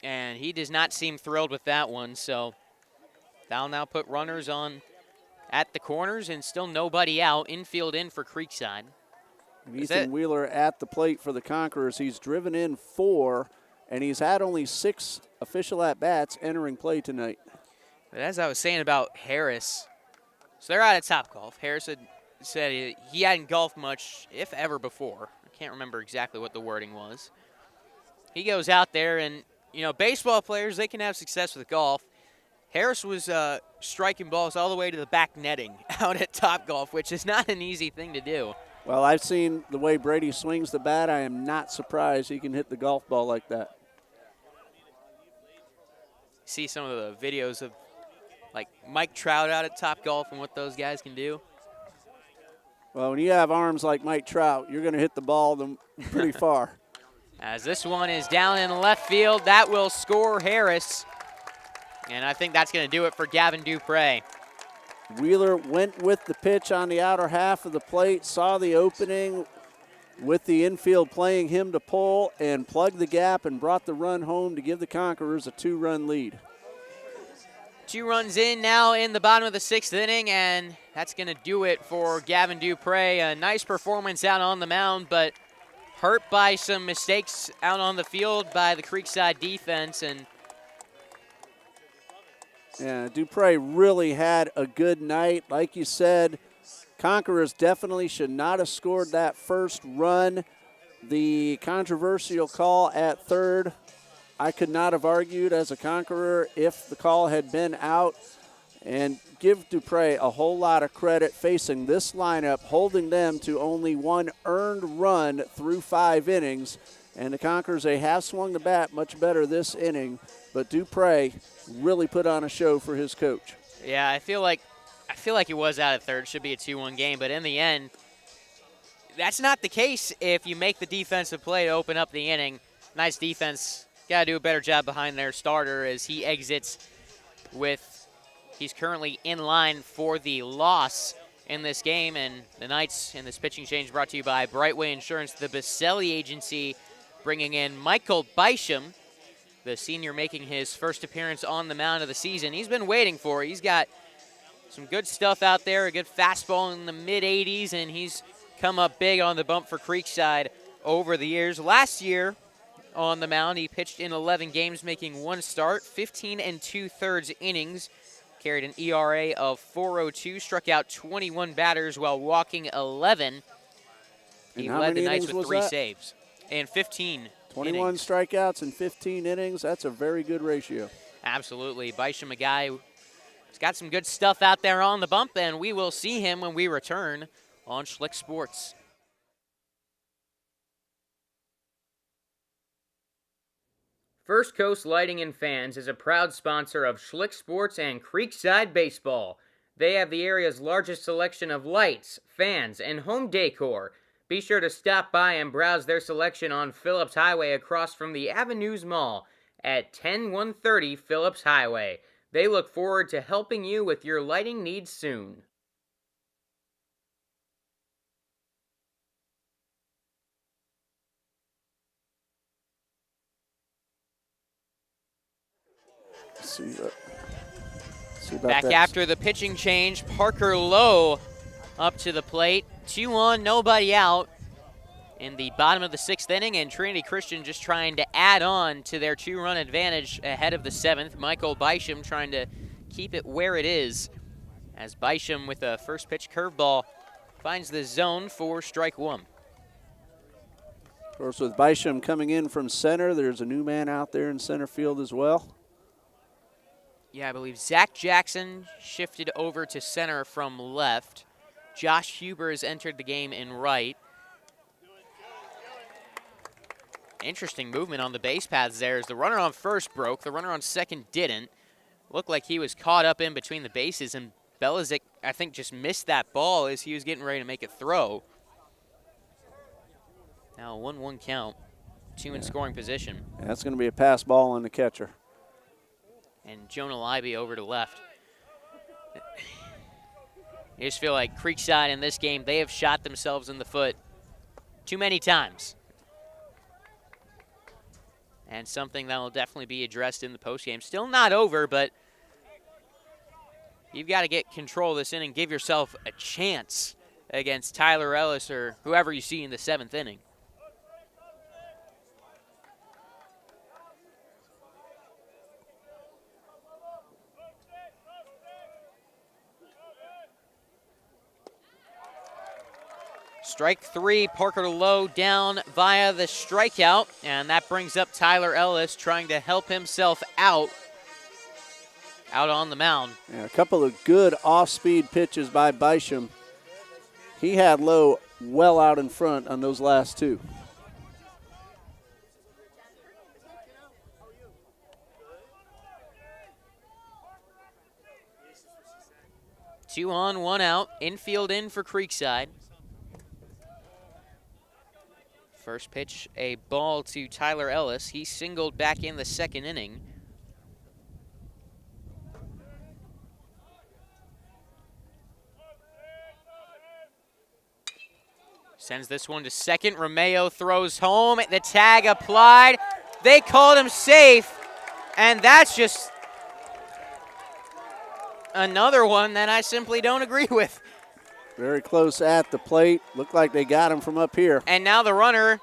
And he does not seem thrilled with that one, so they'll now put runners on at the corners and still nobody out. Infield in for Creekside. Ethan Wheeler at the plate for the Conquerors. He's driven in 4, and he's had only 6 official at-bats entering play tonight. But as I was saying about Harris, so they're out at Topgolf. Harris had said he hadn't golfed much, if ever, before. I can't remember exactly what the wording was. He goes out there, and, you know, baseball players, they can have success with golf. Harris was striking balls all the way to the back netting out at Topgolf, which is not an easy thing to do. Well, I've seen the way Brady swings the bat. I am not surprised he can hit the golf ball like that. See some of the videos of, like, Mike Trout out at Topgolf and what those guys can do. Well, when you have arms like Mike Trout, you're going to hit the ball pretty far. As this one is down in left field, that will score Harris. And I think that's going to do it for Gavin Dupre. Wheeler went with the pitch on the outer half of the plate, saw the opening with the infield playing him to pull, and plugged the gap and brought the run home to give the Conquerors a 2-run lead. 2 runs in now in the bottom of the 6th inning, and that's going to do it for Gavin Dupre. A nice performance out on the mound, but hurt by some mistakes out on the field by the Creekside defense. And yeah, Dupre really had a good night. Like you said, Conquerors definitely should not have scored that first run. The controversial call at third, I could not have argued as a Conqueror if the call had been out. And give Dupre a whole lot of credit facing this lineup, holding them to only 1 earned run through 5 innings. And the Conquerors, they have swung the bat much better this inning, but Dupre really put on a show for his coach. yeah, I feel like he was out at third. Should be a 2-1 game, but in the end, that's not the case if you make the defensive play to open up the inning. Nice defense. Got to do a better job behind their starter as he exits with, he's currently in line for the loss in this game. And the Knights in this pitching change brought to you by Brightway Insurance, the Baselli Agency, bringing in Michael Bysham, the senior making his first appearance on the mound of the season. He's been waiting for it. He's got some good stuff out there, a good fastball in the mid-80s, and he's come up big on the bump for Creekside over the years. Last year on the mound, he pitched in 11 games, making 1 start, 15 2/3 innings, carried an ERA of 4.02, struck out 21 batters while walking 11. He led the Knights with 3 saves and 15 21 innings. Strikeouts in 15 innings. That's a very good ratio. Absolutely. Bysham, a guy who's got some good stuff out there on the bump, and we will see him when we return on Schlick Sports. First Coast Lighting and Fans is a proud sponsor of Schlick Sports and Creekside Baseball. They have the area's largest selection of lights, fans, and home decor. Be sure to stop by and browse their selection on Phillips Highway across from the Avenues Mall at 10130 Phillips Highway. They look forward to helping you with your lighting needs soon. See about Back that. after the pitching change, Parker Lowe up to the plate. 2 on, nobody out in the bottom of the 6th inning, and Trinity Christian just trying to add on to their 2-run advantage ahead of the 7th. Michael Bysham trying to keep it where it is, as Bysham with a first pitch curveball finds the zone for strike 1. Of course, with Bysham coming in from center, there's a new man out there in center field as well. Yeah, I believe Zach Jackson shifted over to center from left. Josh Huber has entered the game in right. Interesting movement on the base paths there as the runner on first broke. The runner on second didn't. Looked like he was caught up in between the bases, and Belizik, I think, just missed that ball as he was getting ready to make a throw. Now a 1-1 count, 2 in scoring position. Yeah, that's going to be a pass ball on the catcher. And Jonah Libby over to left. I just feel like Creekside in this game, they have shot themselves in the foot too many times. And something that will definitely be addressed in the postgame. Still not over, but you've got to get control of this inning. Give yourself a chance against Tyler Ellis or whoever you see in the 7th inning. Strike 3, Parker Lowe down via the strikeout, and that brings up Tyler Ellis trying to help himself out on the mound. Yeah, a couple of good off-speed pitches by Bysham. He had Lowe well out in front on those last 2. Two on, 1 out. Infield in for Creekside. First pitch, a ball to Tyler Ellis. He singled back in the 2nd inning. Sends this one to second. Romeo throws home. The tag applied. They called him safe. And that's just another one that I simply don't agree with. Very close at the plate. Looked like they got him from up here. And now the runner,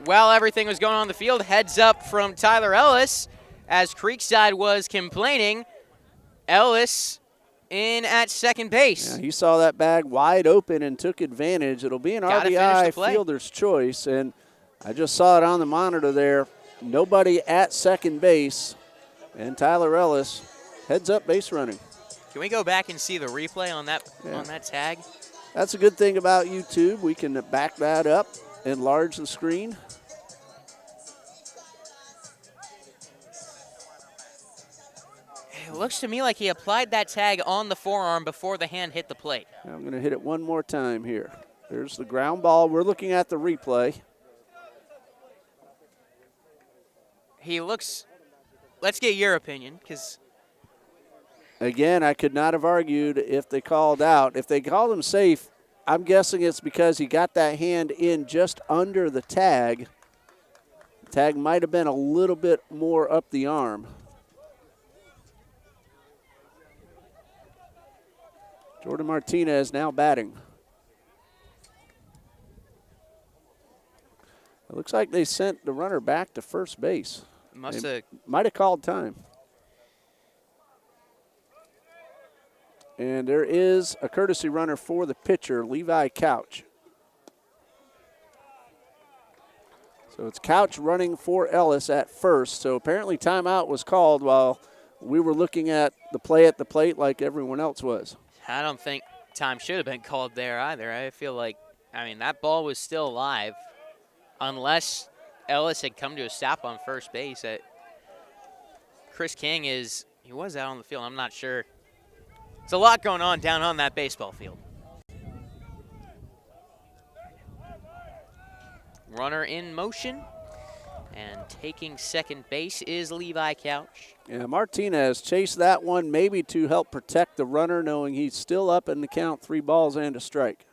while everything was going on the field, heads up from Tyler Ellis as Creekside was complaining. Ellis in at second base. Yeah, he saw that bag wide open and took advantage. It'll be an RBI fielder's choice. And I just saw it on the monitor there. Nobody at second base. And Tyler Ellis heads up base running. Can we go back and see the replay on that tag? That's a good thing about YouTube. We can back that up, enlarge the screen. It looks to me like he applied that tag on the forearm before the hand hit the plate. I'm going to hit it one more time here. There's the ground ball. We're looking at the replay. He looks, let's get your opinion, because again, I could not have argued if they called out. If they called him safe, I'm guessing it's because he got that hand in just under the tag. The tag might have been a little bit more up the arm. Jordan Martinez now batting. It looks like they sent the runner back to first base. Might have called time. And there is a courtesy runner for the pitcher, Levi Couch. So it's Couch running for Ellis at first. So apparently timeout was called while we were looking at the play at the plate like everyone else was. I don't think time should have been called there either. I feel like, that ball was still alive unless Ellis had come to a stop on first base. Chris King he was out on the field. I'm not sure. There's a lot going on down on that baseball field. Runner in motion. And taking second base is Levi Couch. Yeah, Martinez chased that one maybe to help protect the runner, knowing he's still up in the count, 3 balls and a strike.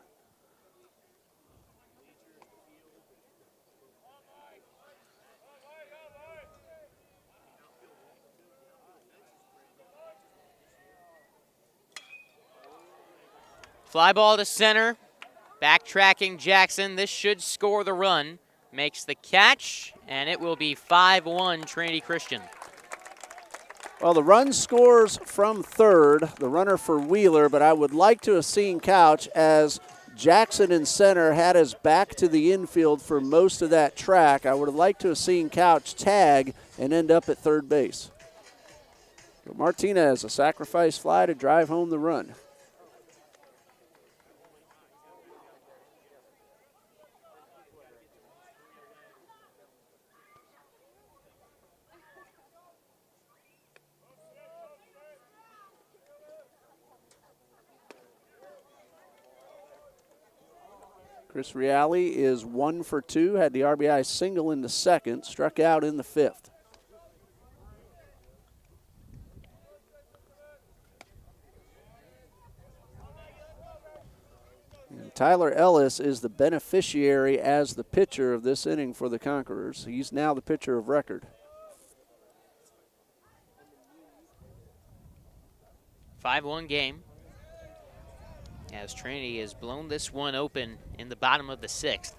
Fly ball to center. Backtracking Jackson. This should score the run. Makes the catch, and it will be 5-1 Trinity Christian. Well, the run scores from third, the runner for Wheeler, but I would like to have seen Couch as Jackson in center had his back to the infield for most of that track. I would have liked to have seen Couch tag and end up at third base. But Martinez, a sacrifice fly to drive home the run. Chris Reale is 1 for 2, had the RBI single in the second, struck out in the fifth. And Tyler Ellis is the beneficiary as the pitcher of this inning for the Conquerors. He's now the pitcher of record. 5-1 game, as Trinity has blown this one open in the bottom of the 6th.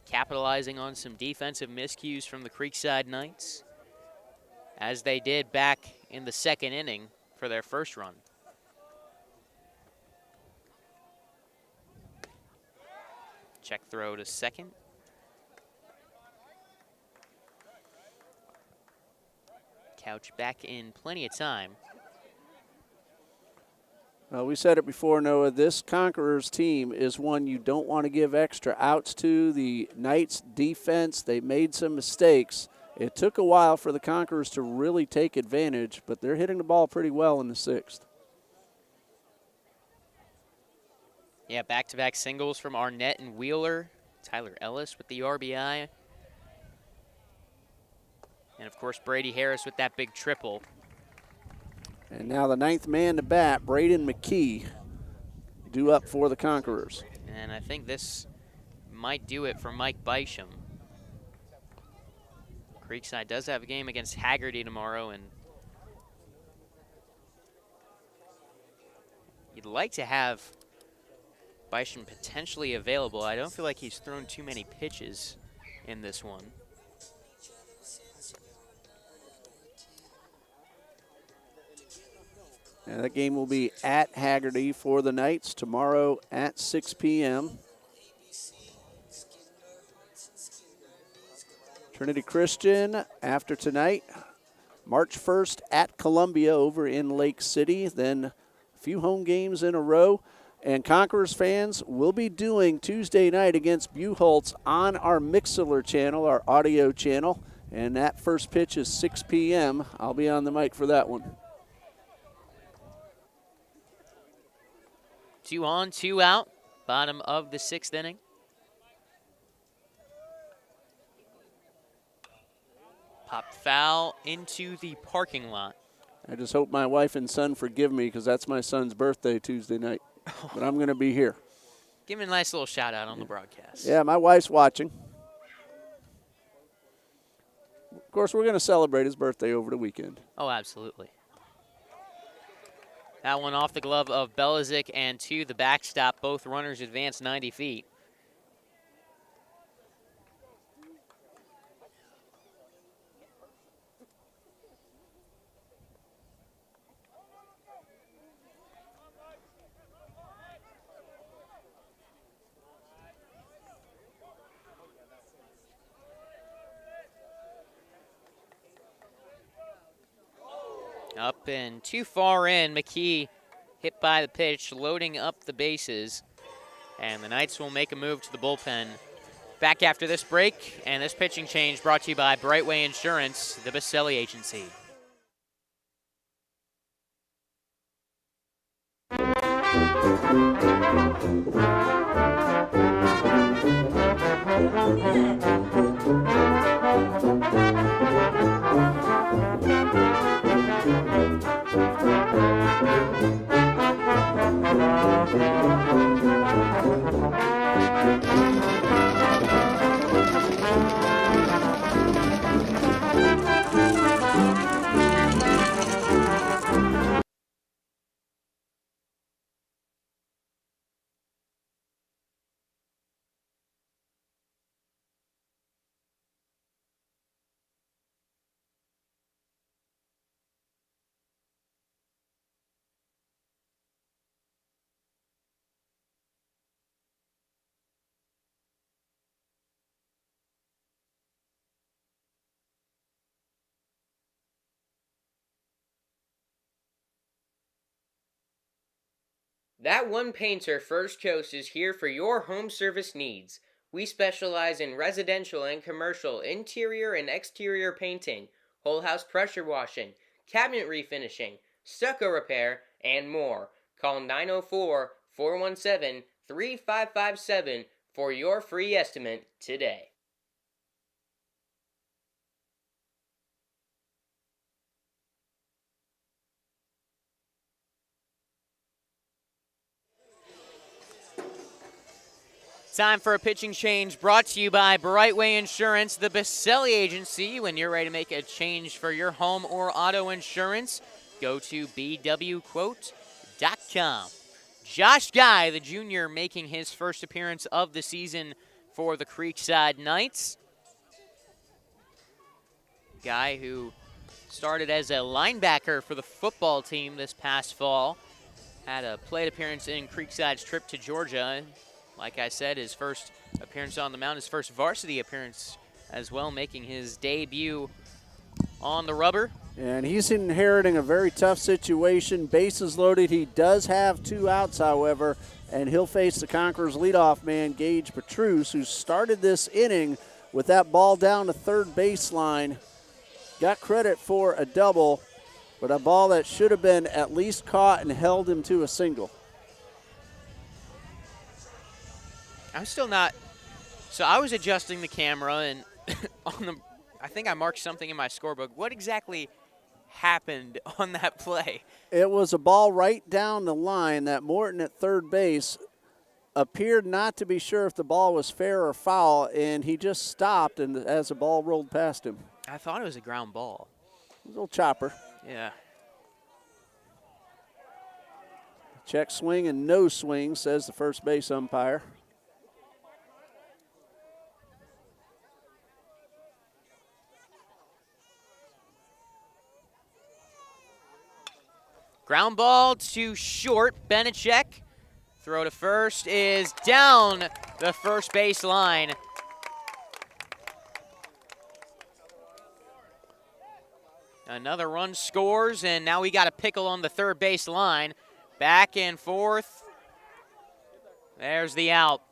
Capitalizing on some defensive miscues from the Creekside Knights, as they did back in the 2nd inning for their first run. Check throw to second. Couch back in plenty of time. We said it before, Noah, this Conquerors team is one you don't want to give extra outs to. The Knights defense, they made some mistakes. It took a while for the Conquerors to really take advantage, but they're hitting the ball pretty well in the 6th. Yeah, back-to-back singles from Arnett and Wheeler. Tyler Ellis with the RBI. And, of course, Brady Harris with that big triple. And now the 9th man to bat, Braden McKee, due up for the Conquerors. And I think this might do it for Mike Bisham. Creekside does have a game against Haggerty tomorrow, and you'd like to have Bisham potentially available. I don't feel like he's thrown too many pitches in this one. And that game will be at Haggerty for the Knights tomorrow at 6 p.m. Trinity Christian after tonight, March 1st at Columbia over in Lake City, then a few home games in a row. And Conquerors fans will be doing Tuesday night against Buchholz on our Mixlr channel, our audio channel. And that first pitch is 6 p.m. I'll be on the mic for that one. 2 on, 2 out, bottom of the 6th inning. Pop foul into the parking lot. I just hope my wife and son forgive me because that's my son's birthday Tuesday night. But I'm going to be here. Give him a nice little shout out on the broadcast. Yeah, my wife's watching. Of course, we're going to celebrate his birthday over the weekend. Oh, absolutely. That one off the glove of Belizik and to the backstop. Both runners advance 90 feet. Up and too far in. McKee hit by the pitch, loading up the bases. And the Knights will make a move to the bullpen. Back after this break, and this pitching change brought to you by Brightway Insurance, the Baselli Agency. That One Painter First Coast is here for your home service needs. We specialize in residential and commercial interior and exterior painting, whole house pressure washing, cabinet refinishing, stucco repair, and more. Call 904-417-3557 for your free estimate today. Time for a pitching change brought to you by Brightway Insurance, the Baselli Agency. When you're ready to make a change for your home or auto insurance, go to bwquote.com. Josh Guy, the junior, making his first appearance of the season for the Creekside Knights. Guy who started as a linebacker for the football team this past fall. Had a plate appearance in Creekside's trip to Georgia. Like I said, his first appearance on the mound, his first varsity appearance as well, making his debut on the rubber. And he's inheriting a very tough situation. Bases loaded. He does have 2 outs, however, and he'll face the Conquerors leadoff man, Gage Petrus, who started this inning with that ball down the third baseline. Got credit for a double, but a ball that should have been at least caught and held him to a single. I'm still not. So I was adjusting the camera, and I think I marked something in my scorebook. What exactly happened on that play? It was a ball right down the line that Morton at third base appeared not to be sure if the ball was fair or foul, and he just stopped and as the ball rolled past him. I thought it was a ground ball. A little chopper. Yeah. Check swing and no swing, says the first base umpire. Ground ball to short. Benechek. Throw to first is down the first base line. Another run scores, and now we got a pickle on the third base line. Back and forth. There's the out.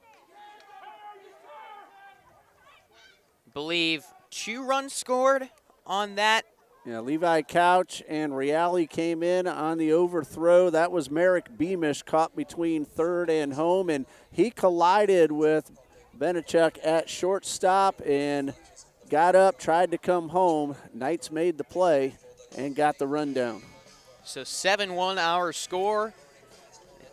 I believe 2 runs scored on that. Yeah, Levi Couch and Reale came in on the overthrow. That was Merrick Beamish caught between third and home, and he collided with Benechuk at shortstop and got up, tried to come home. Knights made the play and got the run down. So 7-1 our score.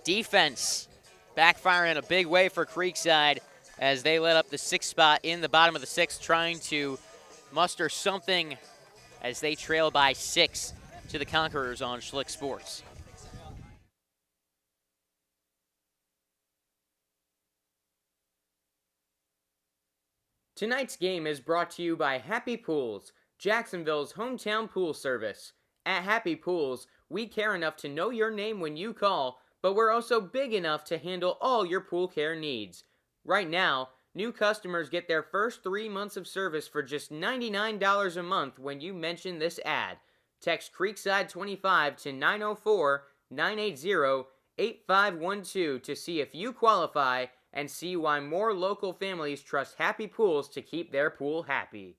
Defense backfiring in a big way for Creekside as they let up the 6th spot in the bottom of the 6th, trying to muster something as they trail by 6 to the Conquerors on Schlick Sports. Tonight's game is brought to you by Happy Pools, Jacksonville's hometown pool service. At Happy Pools, we care enough to know your name when you call, but we're also big enough to handle all your pool care needs. Right now, new customers get their first 3 months of service for just $99 a month when you mention this ad. Text Creekside25 to 904-980-8512 to see if you qualify and see why more local families trust Happy Pools to keep their pool happy.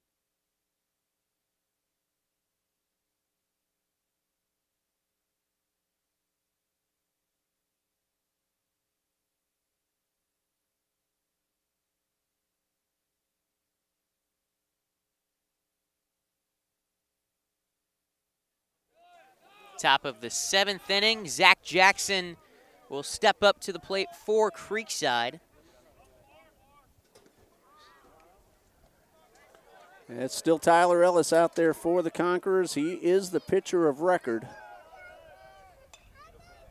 Top of the 7th inning, Zach Jackson will step up to the plate for Creekside. And it's still Tyler Ellis out there for the Conquerors. He is the pitcher of record.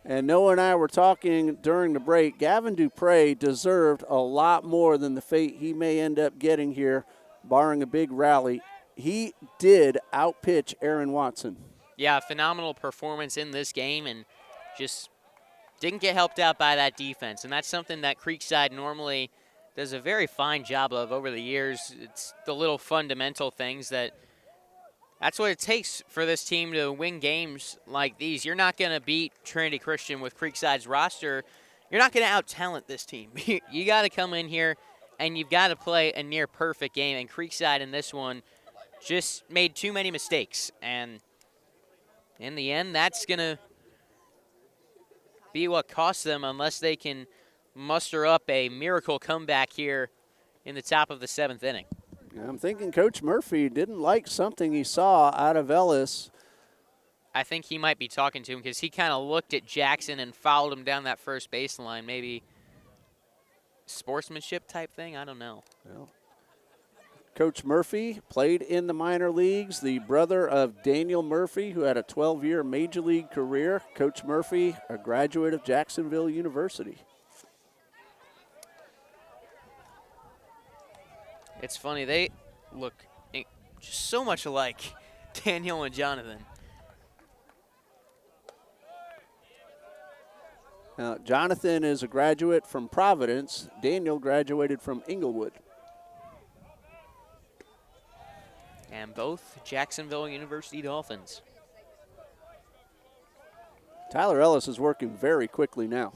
And Noah and I were talking during the break. Gavin Dupre deserved a lot more than the fate he may end up getting here, barring a big rally. He did outpitch Aaron Watson. Yeah, phenomenal performance in this game, and just didn't get helped out by that defense. And that's something that Creekside normally does a very fine job of over the years. It's the little fundamental things that That's what it takes for this team to win games like these. You're not going to beat Trinity Christian with Creekside's roster. You're not going to out-talent this team. You got to come in here, and you've got to play a near-perfect game. And Creekside in this one just made too many mistakes. And in the end, that's going to be what costs them unless they can muster up a miracle comeback here in the top of the 7th inning. I'm thinking Coach Murphy didn't like something he saw out of Ellis. I think he might be talking to him because he kind of looked at Jackson and followed him down that first baseline. Maybe sportsmanship type thing? I don't know. Well, Coach Murphy played in the minor leagues, the brother of Daniel Murphy, who had a 12-year major league career. Coach Murphy, a graduate of Jacksonville University. It's funny, they look just so much alike, Daniel and Jonathan. Now, Jonathan is a graduate from Providence. Daniel graduated from Inglewood. And both Jacksonville University Dolphins. Tyler Ellis is working very quickly now.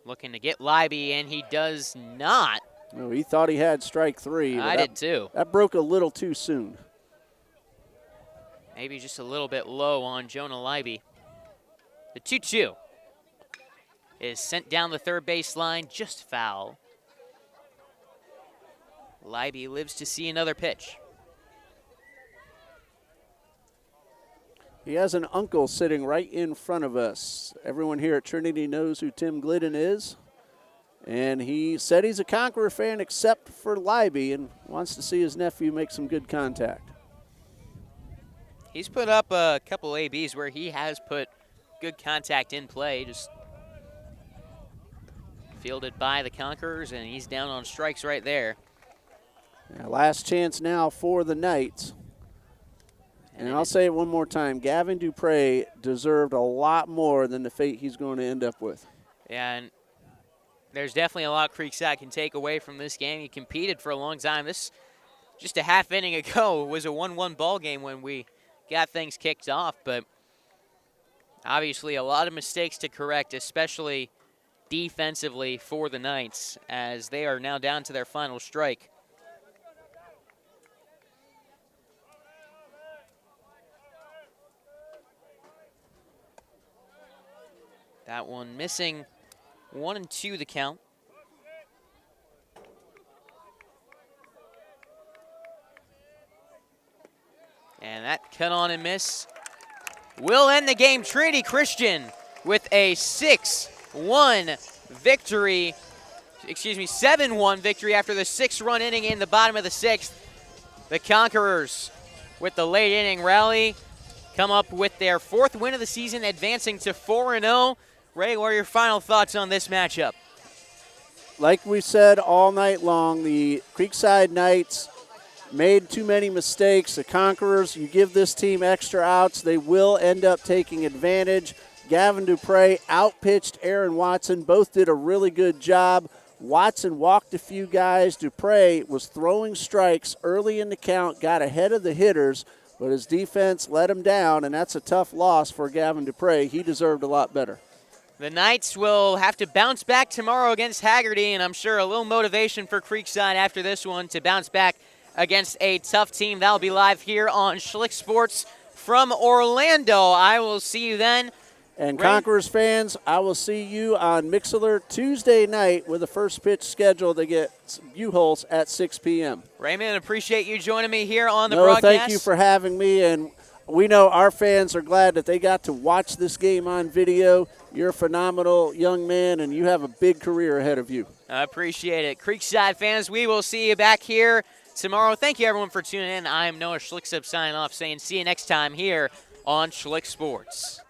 Looking to get Libby, and he does not. No, he thought he had strike 3. I did too. That broke a little too soon. Maybe just a little bit low on Jonah Libby. The 2-2 is sent down the third baseline, just foul. Libby lives to see another pitch. He has an uncle sitting right in front of us. Everyone here at Trinity knows who Tim Glidden is. And he said he's a Conqueror fan except for Libby and wants to see his nephew make some good contact. He's put up a couple ABs where he has put good contact in play, just fielded by the Conquerors, and he's down on strikes right there. Now, last chance now for the Knights. And I'll say it one more time, Gavin Dupre deserved a lot more than the fate he's going to end up with. Yeah, and there's definitely a lot Creekside can take away from this game. He competed for a long time. This, just a half inning ago, was a 1-1 ball game when we got things kicked off, but obviously a lot of mistakes to correct, especially defensively for the Knights, as they are now down to their final strike. That one missing 1-2 the count. And that cut on and miss will end the game. Trinity Christian with a 6-1 victory. Excuse me, 7-1 victory after the 6-run inning in the bottom of the 6th. The Conquerors with the late inning rally come up with their 4th win of the season, advancing to 4-0. Ray, what are your final thoughts on this matchup? Like we said all night long, the Creekside Knights made too many mistakes. The Conquerors, you give this team extra outs, they will end up taking advantage. Gavin Dupre outpitched Aaron Watson. Both did a really good job. Watson walked a few guys. Dupre was throwing strikes early in the count, got ahead of the hitters, but his defense let him down, and that's a tough loss for Gavin Dupre. He deserved a lot better. The Knights will have to bounce back tomorrow against Hagerty, and I'm sure a little motivation for Creekside after this one to bounce back against a tough team. That'll be live here on Schlick Sports from Orlando. I will see you then. And Conquerors fans, I will see you on Mixler Tuesday night with the first pitch scheduled to get U-Holes at 6 p.m. Raymond, appreciate you joining me here on the No, broadcast. thank you for having me, and we know our fans are glad that they got to watch this game on video. You're a phenomenal young man, and you have a big career ahead of you. I appreciate it. Creekside fans, we will see you back here tomorrow. Thank you, everyone, for tuning in. I am Noah Schlick signing off, saying see you next time here on Schlick Sports.